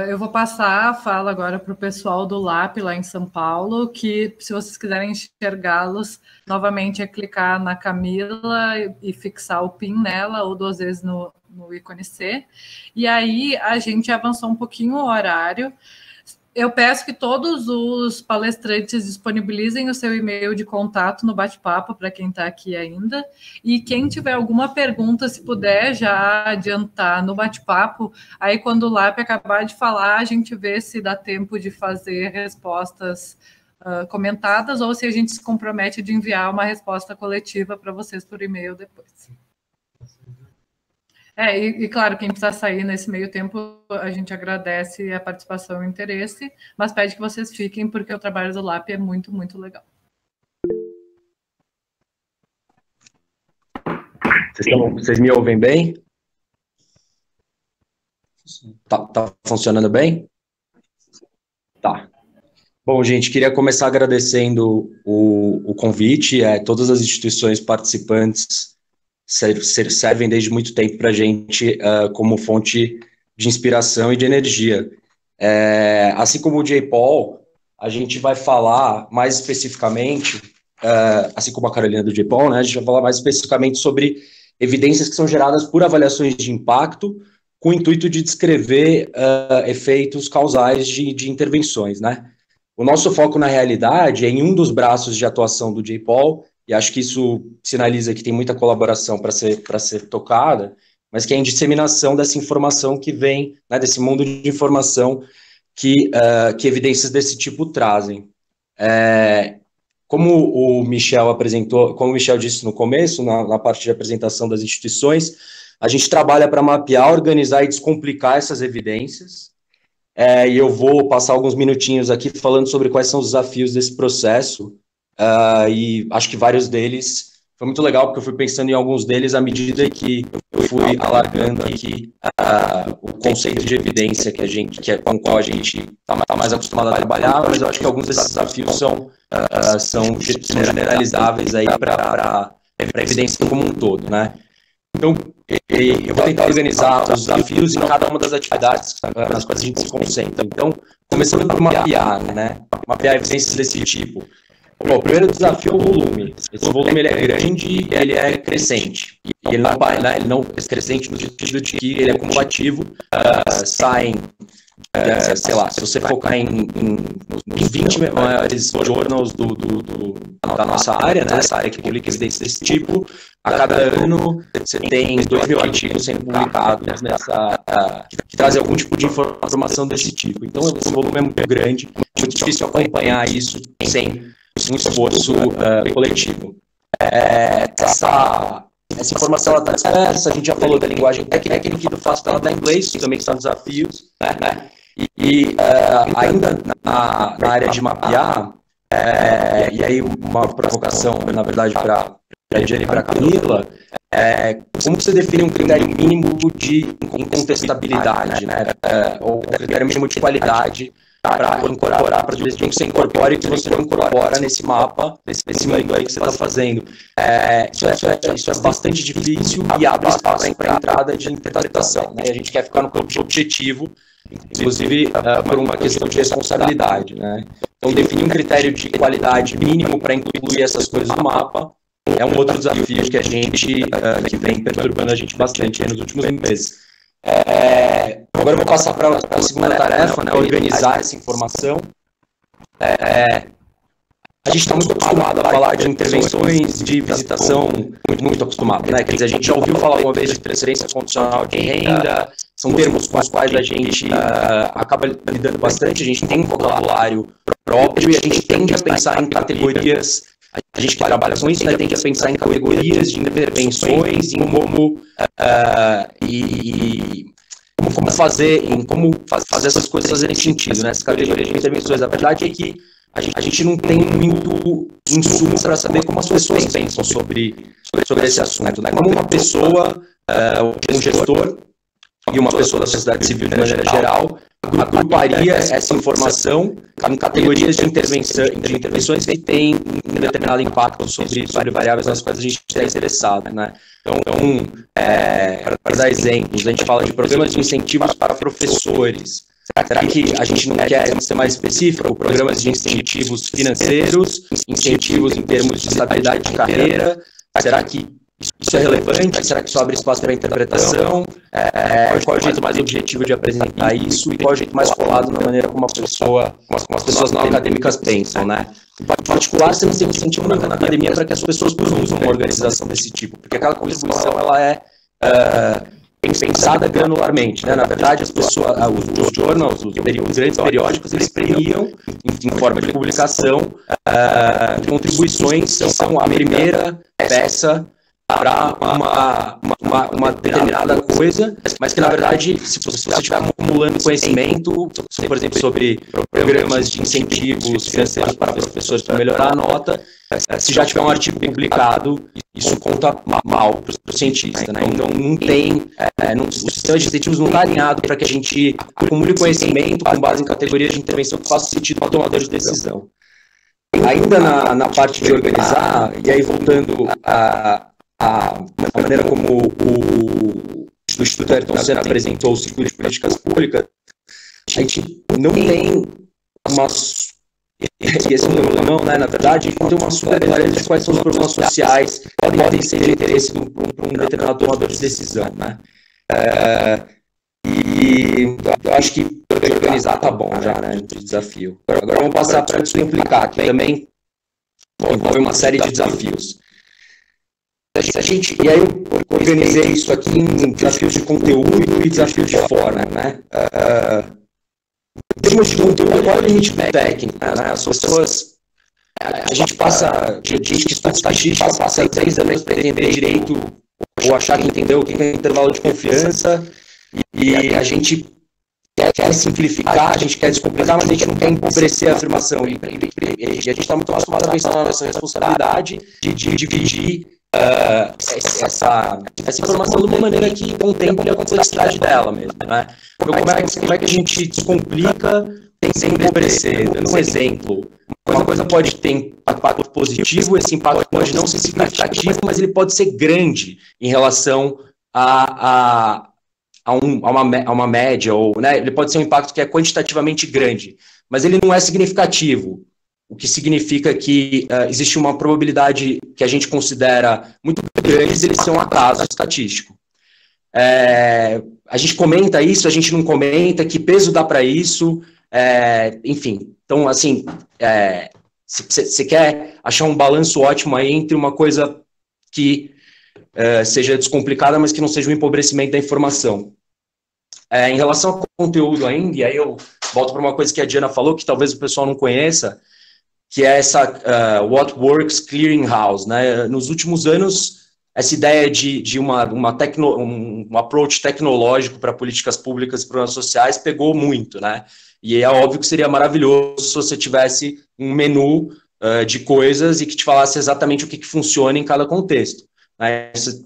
Eu vou passar a fala agora para o pessoal do LAP lá em São Paulo, que se vocês quiserem enxergá-los, novamente é clicar na Camila e fixar o PIN nela, ou 2 vezes no ícone C. E aí a gente avançou um pouquinho o horário. Eu peço que todos os palestrantes disponibilizem o seu e-mail de contato no bate-papo para quem está aqui ainda. E quem tiver alguma pergunta, se puder já adiantar no bate-papo, aí quando o LAP acabar de falar, a gente vê se dá tempo de fazer respostas comentadas ou se a gente se compromete de enviar uma resposta coletiva para vocês por e-mail depois. E claro, quem precisar sair nesse meio tempo, a gente agradece a participação e o interesse, mas pede que vocês fiquem, porque o trabalho do LAP é muito, muito legal. Vocês me ouvem bem? Tá funcionando bem? Tá. Bom, gente, queria começar agradecendo o convite. Todas as instituições participantes servem desde muito tempo para a gente como fonte de inspiração e de energia. Assim como o J-POL, a gente vai falar mais especificamente, assim como a Carolina do J-POL, né, a gente vai falar mais especificamente sobre evidências que são geradas por avaliações de impacto, com o intuito de descrever efeitos causais de intervenções, né? O nosso foco, na realidade, é em um dos braços de atuação do J-POL, e acho que isso sinaliza que tem muita colaboração para ser tocada, mas que é em disseminação dessa informação que vem, né, desse mundo de informação que evidências desse tipo trazem. Como o Michel apresentou, como o Michel disse no começo, na parte de apresentação das instituições, a gente trabalha para mapear, organizar e descomplicar essas evidências, e eu vou passar alguns minutinhos aqui falando sobre quais são os desafios desse processo, e acho que vários deles, foi muito legal porque eu fui pensando em alguns deles à medida que eu fui alargando aqui o conceito de evidência com o qual a gente está mais acostumado a trabalhar, mas eu acho que alguns desses desafios são generalizáveis aí para a evidência como um todo, né? Então, eu vou tentar organizar os desafios em cada uma das atividades nas quais a gente se concentra. Então, começando por mapear, né? Mapear evidências desse tipo. Bom, o primeiro desafio é o volume. Esse volume ele é grande e ele é crescente. E ele não é crescente no sentido de que ele é cumulativo. Saem, sei lá, se você focar nos 20 maiores journals da nossa área, né, essa área que publica evidências desse tipo, a cada ano você tem 2.000 artigos sendo publicados que trazem algum tipo de informação desse tipo. Então, o volume é muito grande, muito difícil acompanhar isso sem um esforço coletivo. Essa informação está dispersa, a gente já falou da linguagem técnica e do fato dela estar em inglês, isso também são desafios, né? E ainda na área de mapear, e aí uma provocação, na verdade, para a Jenny e para a Camila, como você define um critério mínimo de incontestabilidade, né? Ou critério mínimo de qualidade para incorporar, para dizer que você incorpora e que você não incorpora nesse mapa, nesse mundo aí que você está fazendo. Isso é bastante difícil e abre espaço para a entrada de interpretação, né? A gente quer ficar no campo de objetivo, inclusive por uma questão de responsabilidade, né? Então, definir um critério de qualidade mínimo para incluir essas coisas no mapa é um outro desafio que a gente que vem perturbando a gente bastante nos últimos meses. Agora eu vou passar para a segunda tarefa, né, organizar essa informação. A gente está muito acostumado a falar de intervenções de visitação, muito acostumado, né? Quer dizer, a gente já ouviu falar uma vez de transferência condicional de renda, são termos com os quais a gente acaba lidando bastante, a gente tem um vocabulário próprio e a gente tende a pensar em categorias. A gente que trabalha com isso, né, tende a pensar em categorias de intervenções, em como fazer essas coisas fazerem sentido, né? Essa categoria de intervenções. A verdade é que a gente não tem muito insumo para saber como as pessoas pensam sobre esse assunto, né? Como uma pessoa, um gestor e uma pessoa da sociedade civil de maneira geral agruparia essa informação em categorias de intervenções que têm um determinado impacto sobre variáveis nas quais a gente está interessado, né? Então, para dar exemplos, a gente fala de programas de incentivos para professores. Será que a gente não quer ser mais específico? Programas de incentivos financeiros, incentivos em termos de estabilidade de carreira? Será que isso é relevante? Será que isso abre espaço para interpretação? Qual é o jeito mais objetivo de apresentar isso? E qual é o jeito mais colado na maneira como as pessoas não acadêmicas pensam, né? Em particular, você não tem incentivo na academia para que as pessoas produzam uma organização desse tipo, porque aquela contribuição ela é pensada granularmente, né? Na verdade, as pessoas, os journals, os grandes periódicos, eles premiam em forma de publicação contribuições, são a primeira peça para uma determinada coisa, mas que, na verdade, se você estiver acumulando conhecimento, por exemplo, sobre programas de incentivos financeiros para professores para melhorar a nota, se já tiver um artigo publicado, isso conta mal para o cientista, né? Então, não tem, o sistema de incentivos não está alinhado para que a gente acumule conhecimento com base em categorias de intervenção que façam sentido para o tomador de decisão. Ainda na parte de organizar, e aí voltando a maneira como o Instituto Ayrton Senna apresentou o Círculo de Políticas Públicas, a gente não tem e esse não, né, na verdade, a gente não tem uma super clareza de quais são os problemas sociais que podem ser de interesse para um determinado tomador de decisão, né? E eu acho que organizar tá bom já, né, de desafio. Agora vamos passar para descomplicar, que também envolve uma série de desafios. E aí eu organizei isso aqui em desafios de conteúdo e desafios de forma, né? Em termos de conteúdo, agora a gente vê técnica, né? As pessoas, a gente passa, gente que estuda estatística, passa 3 anos para entender direito, ou achar que entendeu o que é intervalo de confiança, e a gente quer simplificar, a gente quer descomplicar, mas a gente não quer empobrecer a afirmação. E a gente está muito acostumado a pensar na nossa responsabilidade de dividir essa informação de uma maneira que contemple a complexidade dela mesmo, né? Então, como é que a gente descomplica sem empobrecer? Dando um exemplo, uma coisa pode ter impacto positivo, esse impacto pode não ser significativo, mas ele pode ser grande em relação a uma média, ou, né, ele pode ser um impacto que é quantitativamente grande, mas ele não é significativo, o que significa que existe uma probabilidade que a gente considera muito grande de ele ser um acaso estatístico. A gente comenta isso, a gente não comenta, que peso dá para isso, enfim. Então, assim, se você quer achar um balanço ótimo aí entre uma coisa que seja descomplicada, mas que não seja um empobrecimento da informação. Em relação ao conteúdo ainda, e aí eu volto para uma coisa que a Diana falou, que talvez o pessoal não conheça, que é essa What Works Clearinghouse, né? Nos últimos anos, essa ideia de um approach tecnológico para políticas públicas e problemas sociais pegou muito, né? E é óbvio que seria maravilhoso se você tivesse um menu de coisas e que te falasse exatamente o que funciona em cada contexto.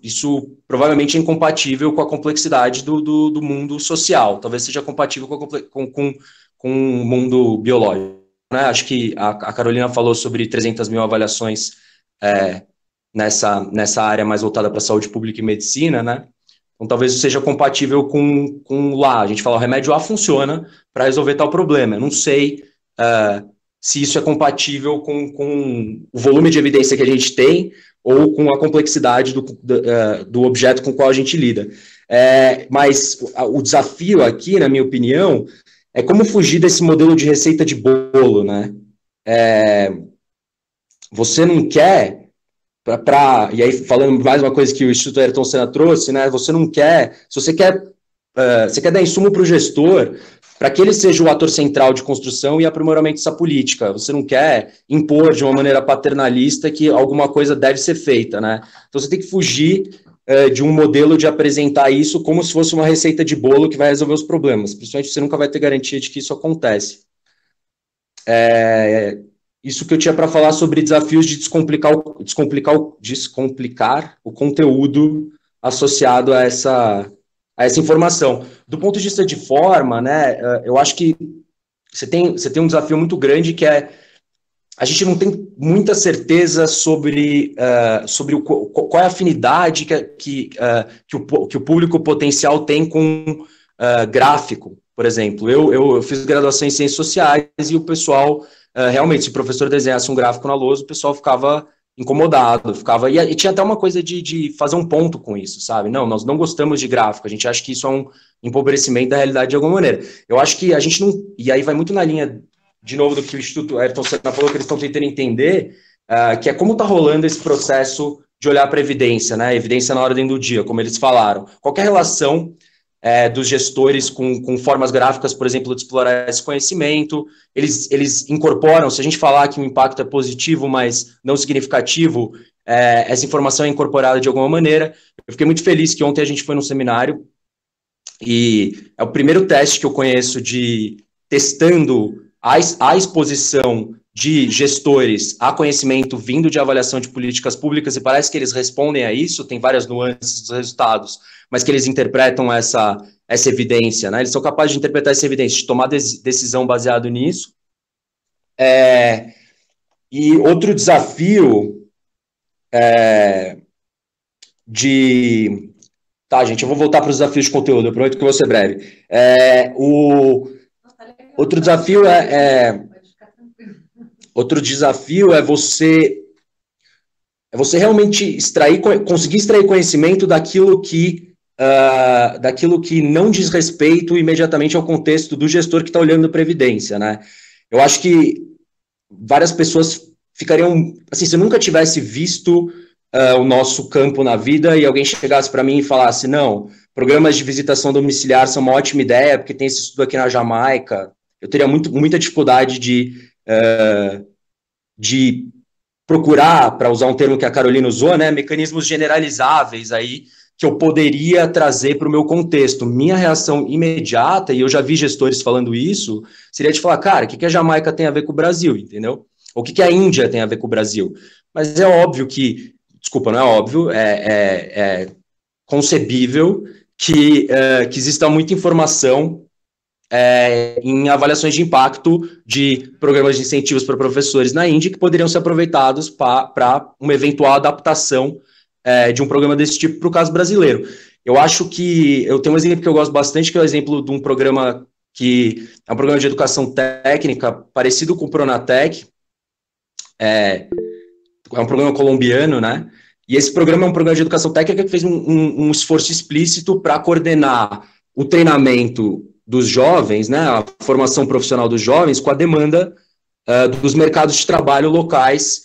Isso provavelmente é incompatível com a complexidade do mundo social, talvez seja compatível com o mundo biológico, né? Acho que a Carolina falou sobre 300 mil avaliações nessa área mais voltada para saúde pública e medicina, né? Então talvez isso seja compatível com lá, a gente fala, o remédio A funciona para resolver tal problema. Eu não sei se isso é compatível com o volume de evidência que a gente tem, ou com a complexidade do objeto com o qual a gente lida. Mas o desafio aqui, na minha opinião, é como fugir desse modelo de receita de bolo, né? Você não quer, e aí falando mais uma coisa que o Instituto Ayrton Senna trouxe, né? Você não quer, se você quer dar insumo para o gestor, para que ele seja o ator central de construção e aprimoramento dessa política. Você não quer impor de uma maneira paternalista que alguma coisa deve ser feita, né? Então você tem que fugir de um modelo de apresentar isso como se fosse uma receita de bolo que vai resolver os problemas. Principalmente você nunca vai ter garantia de que isso acontece. Isso que eu tinha para falar sobre desafios de descomplicar o conteúdo associado a essa informação. Do ponto de vista de forma, né, eu acho que você tem um desafio muito grande, que é a gente não tem muita certeza sobre qual é a afinidade que o público potencial tem com gráfico, por exemplo. Eu fiz graduação em Ciências Sociais e o pessoal, realmente, se o professor desenhasse um gráfico na lousa, o pessoal ficava incomodado, e tinha até uma coisa de fazer um ponto com isso, sabe? Não, nós não gostamos de gráfico, a gente acha que isso é um empobrecimento da realidade de alguma maneira. Eu acho que a gente não, e aí vai muito na linha, de novo, do que o Instituto Ayrton Senna falou, que eles estão tentando entender, que é como está rolando esse processo de olhar para a evidência, né? Evidência na ordem do dia, como eles falaram. Qualquer relação dos gestores com formas gráficas, por exemplo, de explorar esse conhecimento. Eles incorporam, se a gente falar que o impacto é positivo, mas não significativo, essa informação é incorporada de alguma maneira. Eu fiquei muito feliz que ontem a gente foi num seminário e é o primeiro teste que eu conheço de testando a exposição de gestores a conhecimento vindo de avaliação de políticas públicas, e parece que eles respondem a isso, tem várias nuances dos resultados, mas que eles interpretam essa evidência, né? Eles são capazes de interpretar essa evidência, de tomar decisão baseado nisso. E outro desafio Tá, gente, eu vou voltar para os desafios de conteúdo, eu prometo que eu vou ser breve. Outro desafio é você realmente conseguir extrair conhecimento daquilo que não diz respeito imediatamente ao contexto do gestor que está olhando Previdência, né? Eu acho que várias pessoas ficariam, assim, se eu nunca tivesse visto o nosso campo na vida e alguém chegasse para mim e falasse, não, programas de visitação domiciliar são uma ótima ideia, porque tem esse estudo aqui na Jamaica, eu teria muita dificuldade de procurar, para usar um termo que a Carolina usou, né, mecanismos generalizáveis aí que eu poderia trazer para o meu contexto. Minha reação imediata, e eu já vi gestores falando isso, seria de falar, cara, o que a Jamaica tem a ver com o Brasil, entendeu? Ou o que a Índia tem a ver com o Brasil? Mas é óbvio que, desculpa, não é óbvio, é concebível que exista muita informação em avaliações de impacto de programas de incentivos para professores na Índia que poderiam ser aproveitados para uma eventual adaptação de um programa desse tipo para o caso brasileiro. Eu acho que, eu tenho um exemplo que eu gosto bastante, que é o exemplo de um programa que é um programa de educação técnica parecido com o Pronatec, é um programa colombiano, né? E esse programa é um programa de educação técnica que fez um esforço explícito para coordenar o treinamento dos jovens, né, a formação profissional dos jovens com a demanda dos mercados de trabalho locais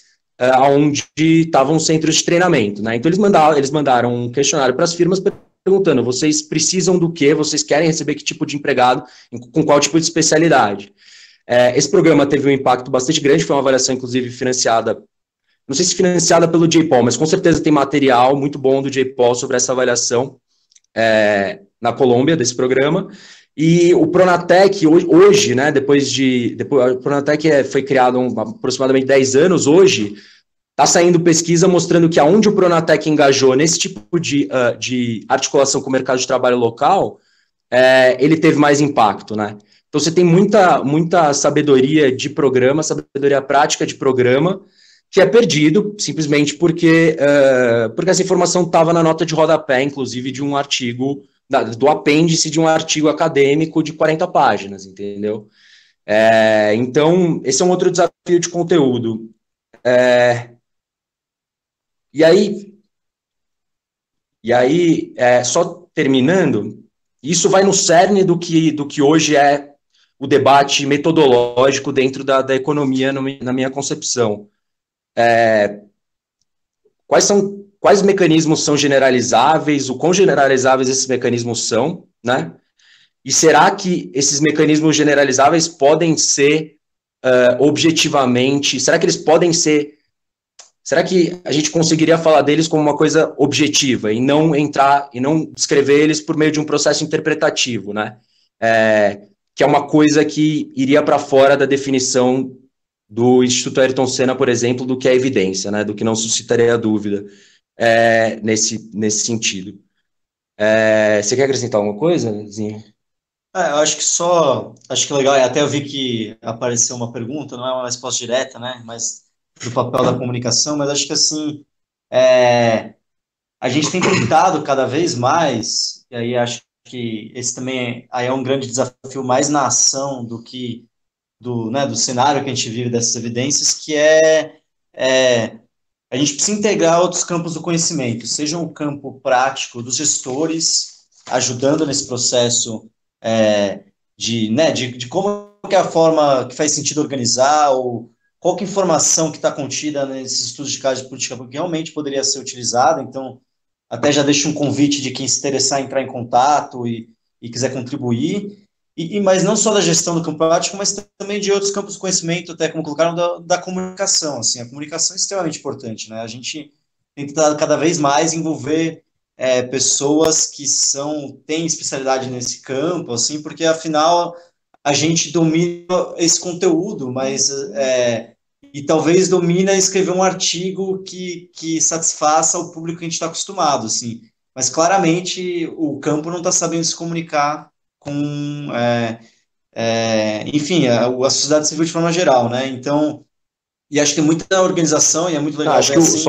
onde estavam os centros de treinamento, né? Então eles mandaram um questionário para as firmas perguntando, vocês precisam do quê? Vocês querem receber que tipo de empregado, com qual tipo de especialidade? Esse programa teve um impacto bastante grande, foi uma avaliação inclusive financiada, não sei se financiada pelo J-POL, mas com certeza tem material muito bom do J-POL sobre essa avaliação na Colômbia, desse programa. E o Pronatec, hoje, né, o Pronatec foi criado há aproximadamente 10 anos, hoje, está saindo pesquisa mostrando que aonde o Pronatec engajou nesse tipo de articulação com o mercado de trabalho local, ele teve mais impacto, né? Então você tem muita sabedoria de programa, sabedoria prática de programa, que é perdido simplesmente porque essa informação estava na nota de rodapé, inclusive, de um artigo, do apêndice de um artigo acadêmico de 40 páginas, entendeu? Então, esse é um outro desafio de conteúdo. E aí, só terminando, isso vai no cerne do que hoje é o debate metodológico dentro da economia, na minha concepção. Quais mecanismos são generalizáveis, o quão generalizáveis esses mecanismos são, né? E será que esses mecanismos generalizáveis podem ser objetivamente, será que a gente conseguiria falar deles como uma coisa objetiva e não descrever eles por meio de um processo interpretativo, né? Que é uma coisa que iria para fora da definição do Instituto Ayrton Senna, por exemplo, do que é evidência, né? Do que não suscitaria dúvida nesse sentido. Você quer acrescentar alguma coisa, Zinho? Eu acho que legal, até eu vi que apareceu uma pergunta, não é uma resposta direta, né, mas do papel da comunicação, mas acho que assim, a gente tem tentado cada vez mais, e aí acho que esse também aí é um grande desafio mais na ação do que do cenário que a gente vive dessas evidências, que a gente precisa integrar outros campos do conhecimento, seja o campo prático dos gestores, ajudando nesse processo de como que é a forma que faz sentido organizar, ou qual que é a informação que está contida nesses estudos de caso de política pública que realmente poderia ser utilizada. Então, até já deixo um convite de quem se interessar em entrar em contato e e quiser contribuir, mas não só da gestão do campo prático, mas também de outros campos de conhecimento, até como colocaram, da comunicação, assim, a comunicação é extremamente importante, né, a gente tem que cada vez mais envolver pessoas que têm especialidade nesse campo, assim, porque afinal a gente domina esse conteúdo, mas e talvez domina escrever um artigo que satisfaça o público que a gente está acostumado, assim, mas claramente o campo não está sabendo se comunicar com, enfim, a sociedade civil de forma geral, né? Então, e acho que tem muita organização e é muito legal. Acho que assim.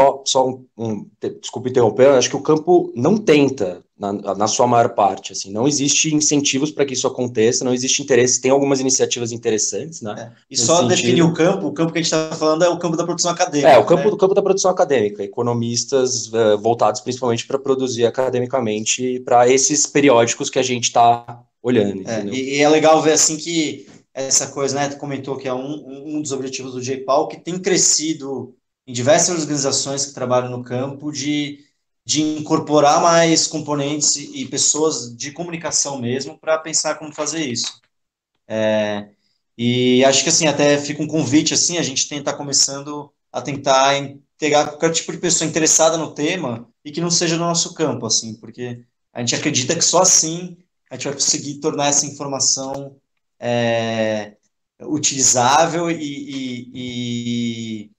Desculpa interromper, acho que o campo não tenta, na sua maior parte, assim, não existe incentivos para que isso aconteça, não existe interesse, tem algumas iniciativas interessantes, né? E só definir o campo que a gente está falando é o campo da produção acadêmica. O campo da produção acadêmica, economistas voltados principalmente para produzir academicamente para esses periódicos que a gente está olhando, entendeu? E é legal ver, assim, que essa coisa, né, tu comentou que é um dos objetivos do J-PAL, que tem crescido em diversas organizações que trabalham no campo, de incorporar mais componentes e pessoas de comunicação mesmo para pensar como fazer isso. E acho que, assim, até fica um convite, assim, a gente está começando a tentar integrar qualquer tipo de pessoa interessada no tema e que não seja do nosso campo, assim, porque a gente acredita que só assim a gente vai conseguir tornar essa informação utilizável e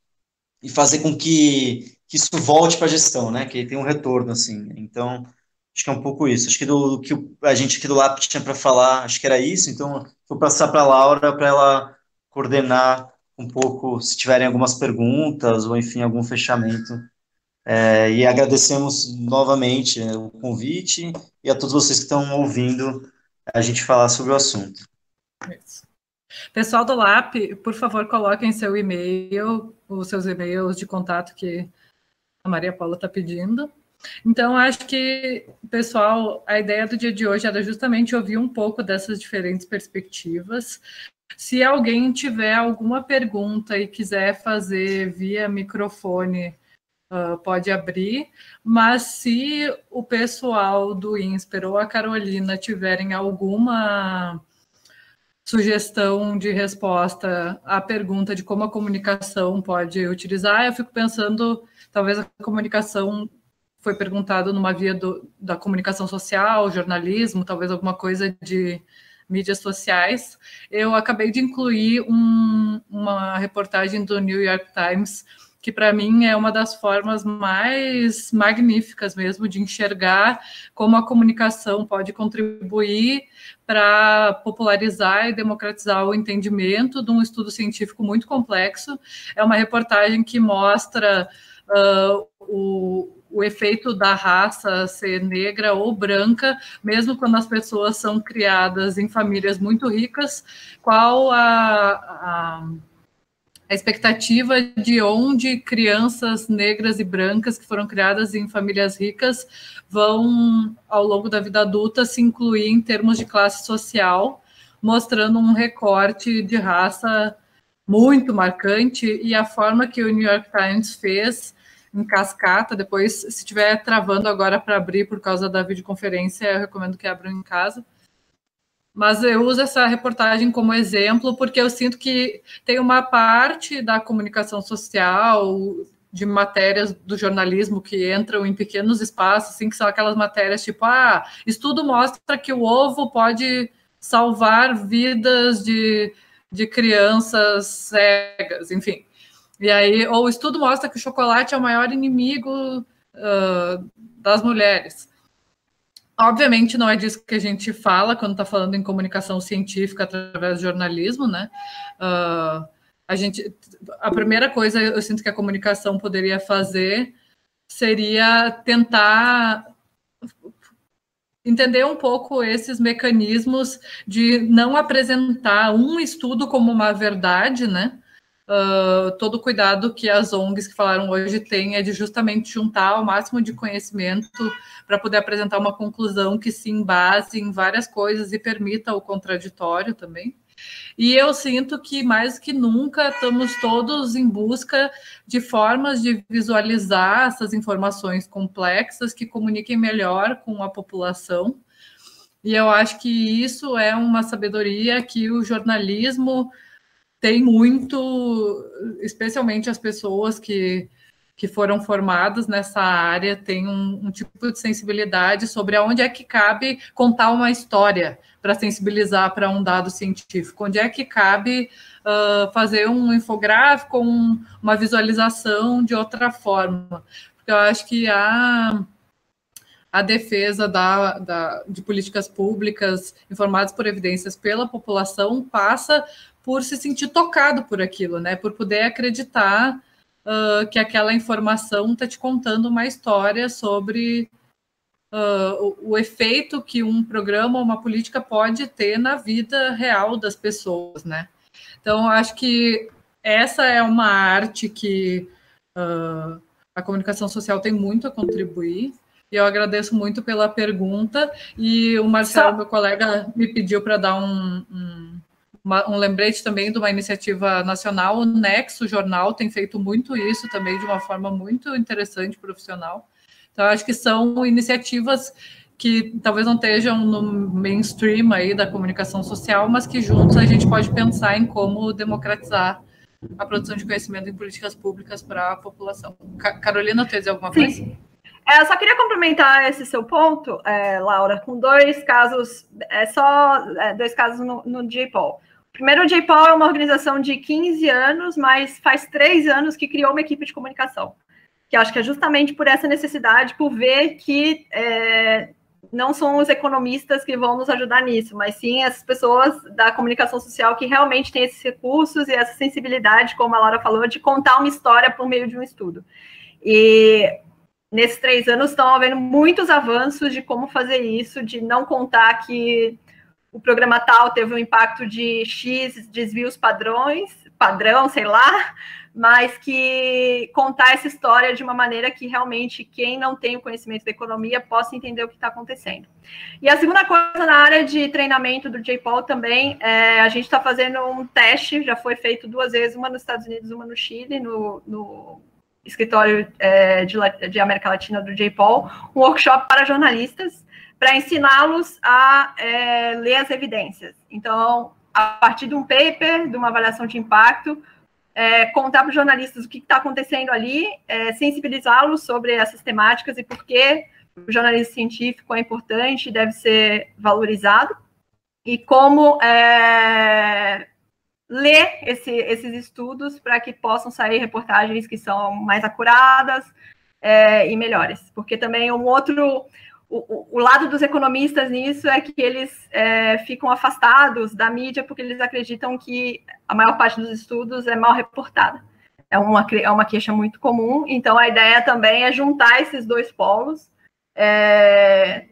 fazer com que isso volte para a gestão, né? Que tenha um retorno, assim. Então, acho que é um pouco isso. Acho que do que a gente aqui do LAP tinha para falar, acho que era isso. Então, vou passar para a Laura para ela coordenar um pouco, se tiverem algumas perguntas ou, enfim, algum fechamento. E agradecemos novamente o convite e a todos vocês que estão ouvindo a gente falar sobre o assunto. Isso. Pessoal do LAP, por favor, coloquem seu e-mail, os seus e-mails de contato que a Maria Paula está pedindo. Então, acho que, pessoal, a ideia do dia de hoje era justamente ouvir um pouco dessas diferentes perspectivas. Se alguém tiver alguma pergunta e quiser fazer via microfone, pode abrir, mas se o pessoal do INSPER ou a Carolina tiverem alguma sugestão de resposta à pergunta de como a comunicação pode utilizar, eu fico pensando, talvez a comunicação foi perguntado numa via da comunicação social, jornalismo, talvez alguma coisa de mídias sociais. Eu acabei de incluir uma reportagem do New York Times, que para mim é uma das formas mais magníficas mesmo de enxergar como a comunicação pode contribuir para popularizar e democratizar o entendimento de um estudo científico muito complexo. É uma reportagem que mostra o efeito da raça ser negra ou branca, mesmo quando as pessoas são criadas em famílias muito ricas, qual a expectativa de onde crianças negras e brancas que foram criadas em famílias ricas vão, ao longo da vida adulta, se incluir em termos de classe social, mostrando um recorte de raça muito marcante, e a forma que o New York Times fez em cascata. Depois, se estiver travando agora para abrir por causa da videoconferência, eu recomendo que abram em casa. Mas eu uso essa reportagem como exemplo porque eu sinto que tem uma parte da comunicação social, de matérias do jornalismo que entram em pequenos espaços, assim, que são aquelas matérias tipo, estudo mostra que o ovo pode salvar vidas de crianças cegas, enfim. E aí, ou o estudo mostra que o chocolate é o maior inimigo das mulheres. Obviamente não é disso que a gente fala quando está falando em comunicação científica através do jornalismo, né? A primeira coisa eu sinto que a comunicação poderia fazer seria tentar entender um pouco esses mecanismos de não apresentar um estudo como uma verdade, né? Todo o cuidado que as ONGs que falaram hoje têm é de justamente juntar o máximo de conhecimento para poder apresentar uma conclusão que se embase em várias coisas e permita o contraditório também. E eu sinto que, mais que nunca, estamos todos em busca de formas de visualizar essas informações complexas que comuniquem melhor com a população. E eu acho que isso é uma sabedoria que o jornalismo tem muito, especialmente as pessoas que foram formadas nessa área, têm um tipo de sensibilidade sobre aonde é que cabe contar uma história para sensibilizar para um dado científico, onde é que cabe fazer um infográfico, uma visualização de outra forma. Porque eu acho que a defesa de políticas públicas informadas por evidências pela população passa por se sentir tocado por aquilo, né? Por poder acreditar que aquela informação está te contando uma história sobre o efeito que um programa ou uma política pode ter na vida real das pessoas, né? Então, acho que essa é uma arte que a comunicação social tem muito a contribuir. E eu agradeço muito pela pergunta. E o Marcelo, meu colega, me pediu para dar um lembrete também de uma iniciativa nacional. O Nexo Jornal tem feito muito isso também de uma forma muito interessante e profissional. Então, acho que são iniciativas que talvez não estejam no mainstream aí da comunicação social, mas que juntos a gente pode pensar em como democratizar a produção de conhecimento em políticas públicas para a população. Carolina, quer dizer alguma coisa? Sim. Eu só queria complementar esse seu ponto, Laura, com dois casos, dois casos no J-POL. Primeiro, o J-POL é uma organização de 15 anos, mas faz 3 anos que criou uma equipe de comunicação, que acho que é justamente por essa necessidade, por ver que não são os economistas que vão nos ajudar nisso, mas sim as pessoas da comunicação social que realmente têm esses recursos e essa sensibilidade, como a Laura falou, de contar uma história por meio de um estudo. E nesses 3 anos estão havendo muitos avanços de como fazer isso, de não contar que o programa tal teve um impacto de X desvios padrão, sei lá, mas que contar essa história de uma maneira que realmente quem não tem o conhecimento da economia possa entender o que está acontecendo. E a segunda coisa, na área de treinamento do J-POL também, a gente está fazendo um teste, já foi feito 2 vezes, uma nos Estados Unidos, uma no Chile, no escritório de América Latina do J-POL, um workshop para jornalistas, para ensiná-los a ler as evidências. Então, a partir de um paper, de uma avaliação de impacto, contar para os jornalistas o que está acontecendo ali, sensibilizá-los sobre essas temáticas e por que o jornalismo científico é importante e deve ser valorizado, e como ler esses estudos para que possam sair reportagens que são mais acuradas e melhores. Porque também o lado dos economistas nisso é que eles ficam afastados da mídia porque eles acreditam que a maior parte dos estudos é mal reportada. É uma queixa muito comum, então a ideia também é juntar esses 2 polos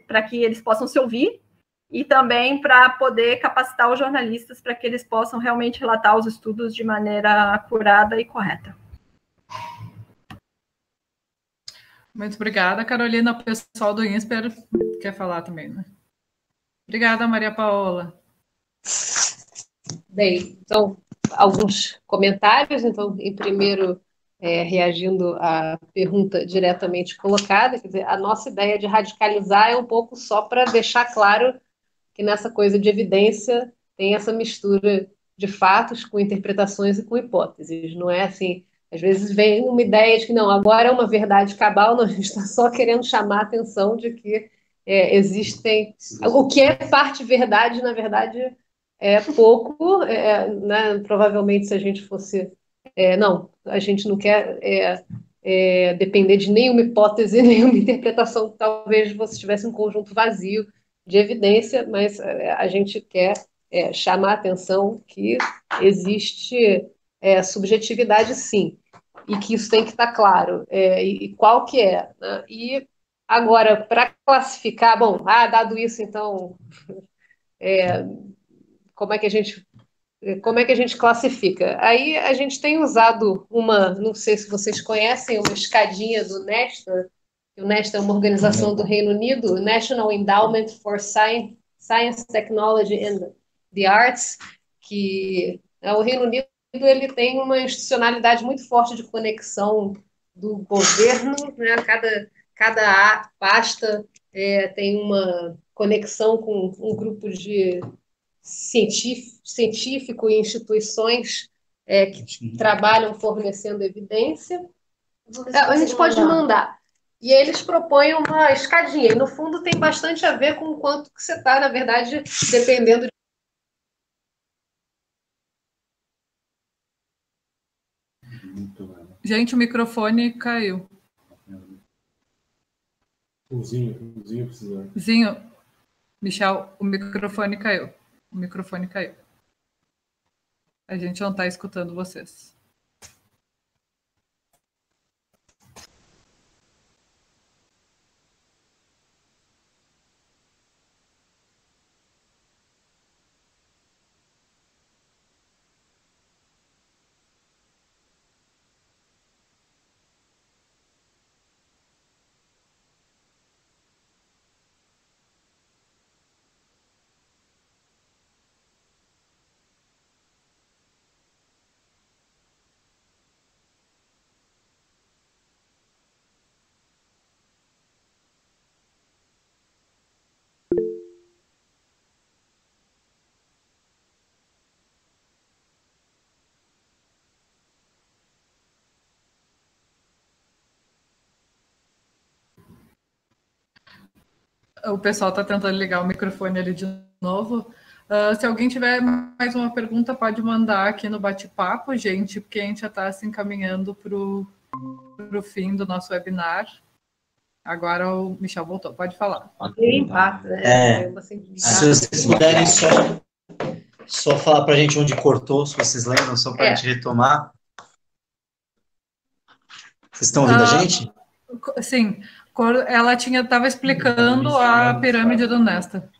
para que eles possam se ouvir e também para poder capacitar os jornalistas para que eles possam realmente relatar os estudos de maneira acurada e correta. Muito obrigada, Carolina. O pessoal do INSPER quer falar também, né? Obrigada, Maria Paola. Bem, então, alguns comentários. Então, em primeiro, reagindo à pergunta diretamente colocada, quer dizer, a nossa ideia de radicalizar é um pouco só para deixar claro que nessa coisa de evidência tem essa mistura de fatos com interpretações e com hipóteses. Não é assim... Às vezes vem uma ideia de que não, agora é uma verdade cabal, não, a gente está só querendo chamar a atenção de que existem... O que é parte verdade, na verdade, é pouco, né? Provavelmente se a gente fosse... não, a gente não quer depender de nenhuma hipótese, nenhuma interpretação, talvez você tivesse um conjunto vazio de evidência, mas a gente quer chamar a atenção que existe... subjetividade, sim, e que isso tem que estar claro, e qual que é, né? E agora, para classificar, bom, dado isso, então, como é que a gente classifica? Aí a gente tem usado não sei se vocês conhecem, uma escadinha do Nesta. O Nesta é uma organização do Reino Unido, National Endowment for Science, Technology and the Arts, que o Reino Unido ele tem uma institucionalidade muito forte de conexão do governo, né? Cada pasta tem conexão com um grupo de científico e instituições que trabalham fornecendo evidência. A gente pode mandar. E eles propõem uma escadinha. E, no fundo, tem bastante a ver com o quanto que você está, na verdade, dependendo de... Gente, o microfone caiu. O Zinho precisa. Zinho, Michel, o microfone caiu. O microfone caiu. A gente não está escutando vocês. O pessoal está tentando ligar o microfone ali de novo. Se alguém tiver mais uma pergunta, pode mandar aqui no bate-papo, gente, porque a gente já está se encaminhando para o fim do nosso webinar. Agora o Michel voltou, pode falar. Impacto, né? Se vocês puderem só falar para a gente onde cortou, se vocês lembram, só para a gente retomar. Vocês estão ouvindo a gente? Sim. Ela estava explicando a pirâmide do Nesta.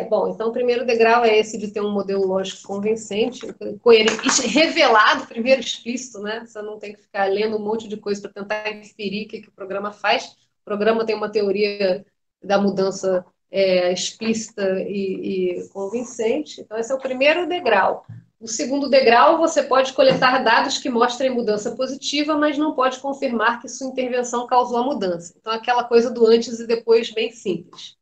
Bom, então o primeiro degrau é esse de ter um modelo lógico convincente, coerente, revelado, primeiro explícito, né? Você não tem que ficar lendo um monte de coisa para tentar inferir o que o programa faz. O programa tem uma teoria da mudança explícita e convincente. Então, esse é o primeiro degrau. O segundo degrau, você pode coletar dados que mostrem mudança positiva, mas não pode confirmar que sua intervenção causou a mudança. Então, aquela coisa do antes e depois bem simples.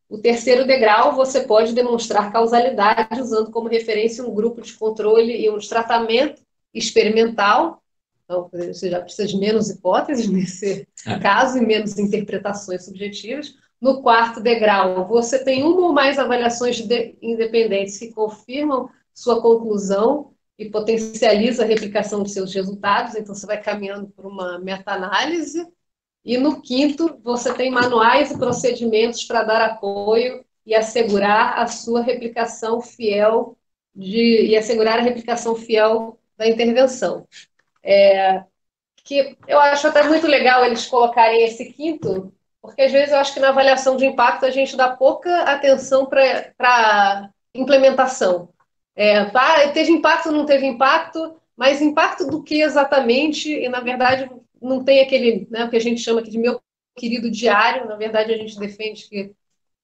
O terceiro degrau, você pode demonstrar causalidade usando como referência um grupo de controle e um tratamento experimental. Então, você já precisa de menos hipóteses nesse caso e menos interpretações subjetivas. No quarto degrau, você tem uma ou mais avaliações independentes que confirmam sua conclusão e potencializa a replicação de seus resultados. Então, você vai caminhando por uma meta-análise. E no quinto, você tem manuais e procedimentos para dar apoio e assegurar a sua replicação fiel da intervenção. Que eu acho até muito legal eles colocarem esse quinto, porque às vezes eu acho que na avaliação de impacto a gente dá pouca atenção para implementação. Teve impacto ou não teve impacto, mas impacto do que exatamente? E na verdade não tem aquele, né, o que a gente chama aqui de meu querido diário. Na verdade a gente defende que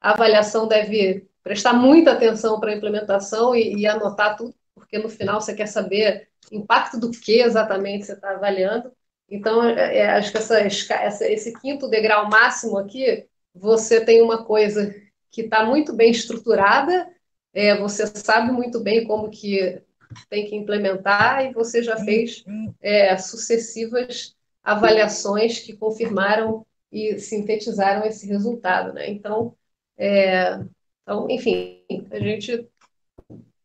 a avaliação deve prestar muita atenção para a implementação e anotar tudo, porque no final você quer saber impacto do que exatamente você está avaliando. Então, acho que esse quinto degrau máximo aqui, você tem uma coisa que está muito bem estruturada, você sabe muito bem como que tem que implementar e você já fez sucessivas avaliações que confirmaram e sintetizaram esse resultado, né? Então, enfim, a gente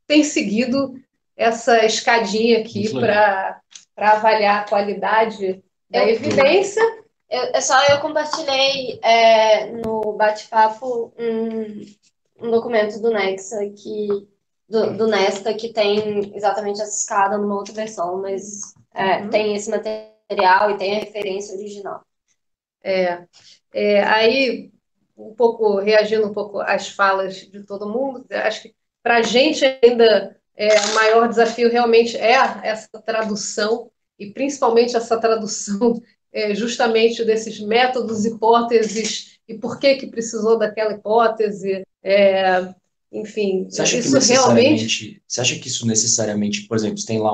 tem seguido essa escadinha aqui para avaliar a qualidade da evidência. Eu compartilhei no bate-papo um documento do Nexa, do Nesta, que tem exatamente essa escada numa outra versão, mas tem esse material e tem a referência original. Aí, reagindo um pouco às falas de todo mundo, acho que para a gente ainda o maior desafio realmente é essa tradução, e principalmente essa tradução justamente desses métodos, hipóteses, e por que precisou daquela hipótese, enfim, você acha isso realmente... Você acha que isso necessariamente, por exemplo, você tem lá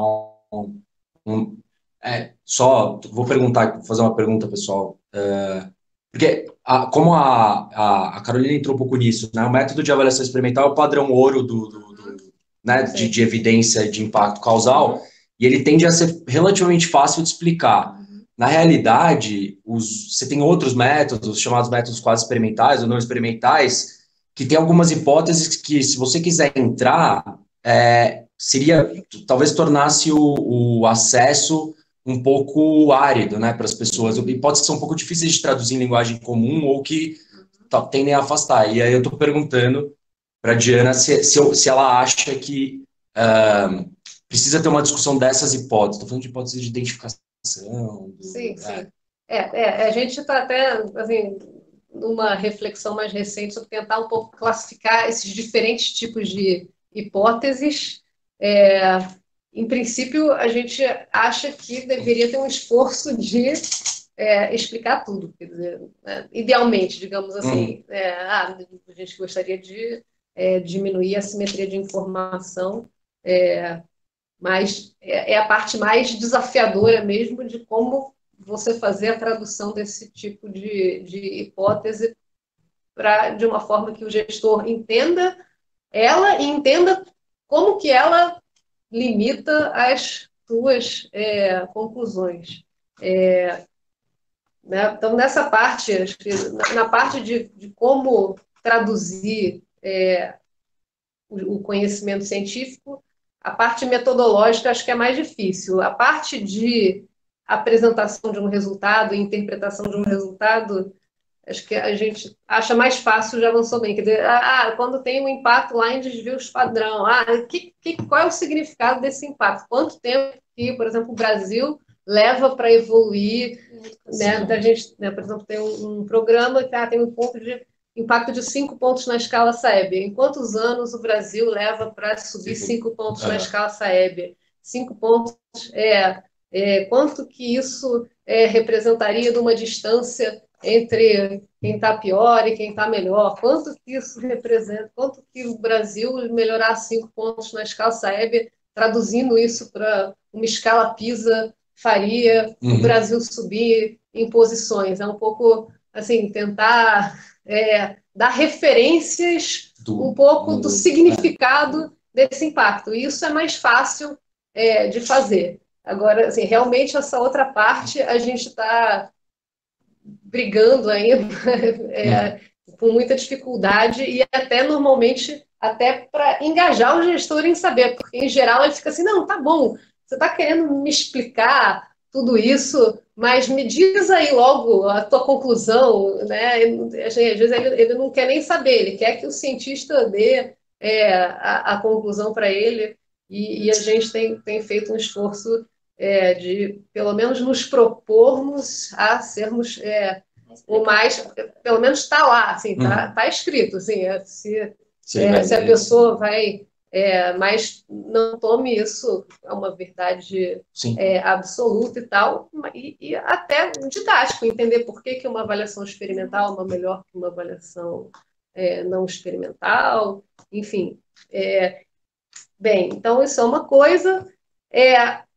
só vou fazer uma pergunta, pessoal, porque como a Carolina entrou um pouco nisso, né? O método de avaliação experimental é o padrão ouro né, de evidência de impacto causal, e ele tende a ser relativamente fácil de explicar. Na realidade, você tem outros métodos, chamados métodos quase experimentais ou não experimentais, que tem algumas hipóteses que, se você quiser entrar, talvez tornasse o acesso um pouco árido, né, para as pessoas. Hipóteses que são um pouco difíceis de traduzir em linguagem comum ou que tendem a afastar. E aí eu estou perguntando para a Diana se ela acha que precisa ter uma discussão dessas hipóteses. Estou falando de hipóteses de identificação. Sim. A gente está até assim, numa reflexão mais recente sobre tentar um pouco classificar esses diferentes tipos de hipóteses. Em princípio, a gente acha que deveria ter um esforço de explicar tudo, quer dizer, idealmente, digamos assim. A gente gostaria de diminuir a assimetria de informação, mas é a parte mais desafiadora mesmo de como você fazer a tradução desse tipo de hipótese de uma forma que o gestor entenda ela e entenda como que ela limita as suas conclusões. Né? Então, nessa parte, acho que na parte de como traduzir o conhecimento científico, a parte metodológica acho que é mais difícil. A parte de apresentação de um resultado e interpretação de um resultado, acho que a gente acha mais fácil, já avançou bem. Quer dizer, quando tem um impacto lá em desvios padrão, qual é o significado desse impacto? Quanto tempo que, por exemplo, o Brasil leva para evoluir, né? Da gente, né, por exemplo, tem um programa que tem um ponto de impacto de 5 pontos na escala Saeb. Em quantos anos o Brasil leva para subir 5 pontos na escala Saeb? 5 pontos quanto que isso representaria de uma distância entre quem está pior e quem está melhor? Quanto que isso representa? Quanto que o Brasil melhorar 5 pontos na escala Saeb, traduzindo isso para uma escala PISA, faria o Brasil subir em posições? É um pouco assim, tentar dar referências um pouco do significado desse impacto. E isso é mais fácil de fazer. Agora, assim, realmente essa outra parte a gente está brigando ainda com muita dificuldade e até normalmente até para engajar o gestor em saber, porque em geral ele fica assim, não, tá bom, você está querendo me explicar tudo isso, mas me diz aí logo a tua conclusão, né? Às vezes ele não quer nem saber, ele quer que o cientista dê a conclusão para ele, e a gente tem feito um esforço de, pelo menos, nos propormos a sermos o mais, pelo menos está lá, assim, tá escrito, assim, se a pessoa vai, mas não tome isso é uma verdade absoluta e tal, e até didático, entender por que uma avaliação experimental é uma melhor que uma avaliação não experimental, enfim. Bem, então isso é uma coisa.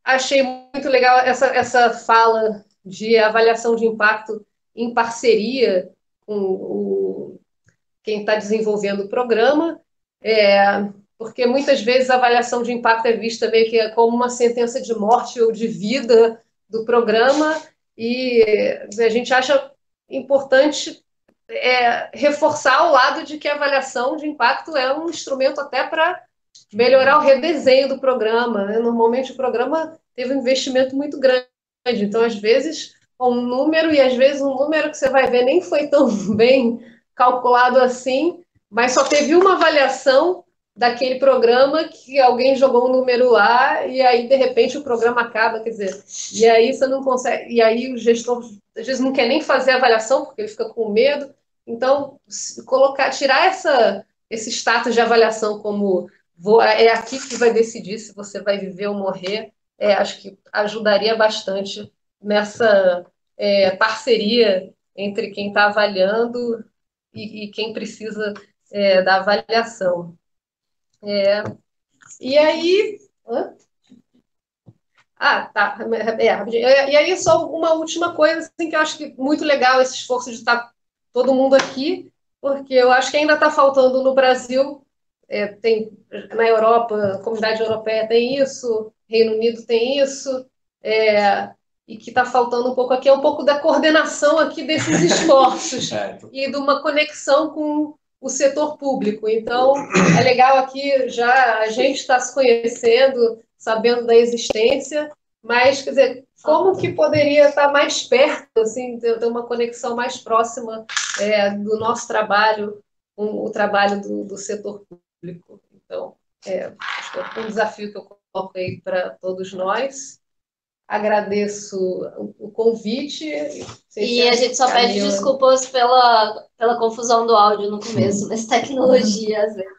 Achei muito legal essa fala de avaliação de impacto em parceria com quem está desenvolvendo o programa, porque muitas vezes a avaliação de impacto é vista meio que como uma sentença de morte ou de vida do programa, e a gente acha importante reforçar o lado de que a avaliação de impacto é um instrumento até para melhorar o redesenho do programa, né? Normalmente o programa teve um investimento muito grande, então às vezes um número, e às vezes um número que você vai ver nem foi tão bem calculado assim, mas só teve uma avaliação daquele programa que alguém jogou um número lá e aí de repente o programa acaba, quer dizer, e aí você não consegue, e aí o gestor às vezes não quer nem fazer a avaliação porque ele fica com medo, então tirar esse status de avaliação como é aqui que vai decidir se você vai viver ou morrer, acho que ajudaria bastante nessa parceria entre quem está avaliando e quem precisa da avaliação. E aí... E aí só uma última coisa assim, que eu acho que muito legal esse esforço de estar todo mundo aqui, porque eu acho que ainda está faltando no Brasil, tem na Europa, a Comunidade Europeia tem isso, Reino Unido tem isso, e que está faltando um pouco aqui, é um pouco da coordenação aqui desses esforços e de uma conexão com o setor público. Então, é legal aqui já a gente está se conhecendo, sabendo da existência, mas, quer dizer, como que poderia estar mais perto, assim, ter uma conexão mais próxima do nosso trabalho com o trabalho do setor público. Então, acho que é um desafio que eu coloco aí para todos nós. Agradeço o convite. E a gente só pede desculpas pela confusão do áudio no começo, mas tecnologia às vezes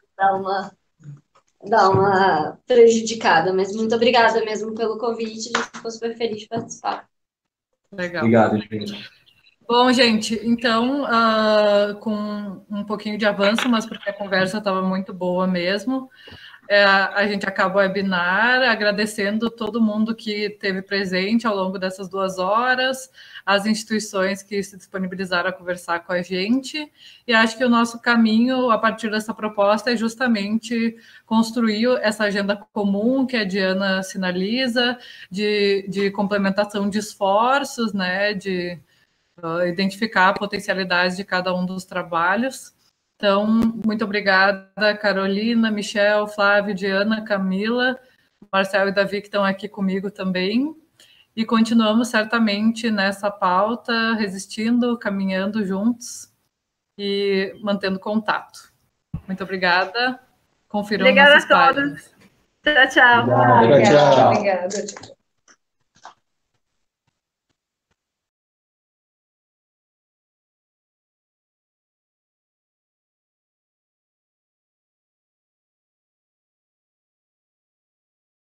dá uma prejudicada. Mas muito obrigada mesmo pelo convite, a gente ficou super feliz de participar. Legal. Obrigado, gente. Bom, gente, então, com um pouquinho de avanço, mas porque a conversa estava muito boa mesmo, a gente acaba o webinar agradecendo todo mundo que esteve presente ao longo dessas 2 horas, as instituições que se disponibilizaram a conversar com a gente, e acho que o nosso caminho, a partir dessa proposta, é justamente construir essa agenda comum que a Diana sinaliza, de complementação de esforços, né, de identificar a potencialidade de cada um dos trabalhos. Então, muito obrigada, Carolina, Michel, Flávio, Diana, Camila, Marcel e Davi, que estão aqui comigo também. E continuamos certamente nessa pauta, resistindo, caminhando juntos e mantendo contato. Muito obrigada. Confiram Obrigada nossas a todos. páginas. Tchau, tchau. Obrigada.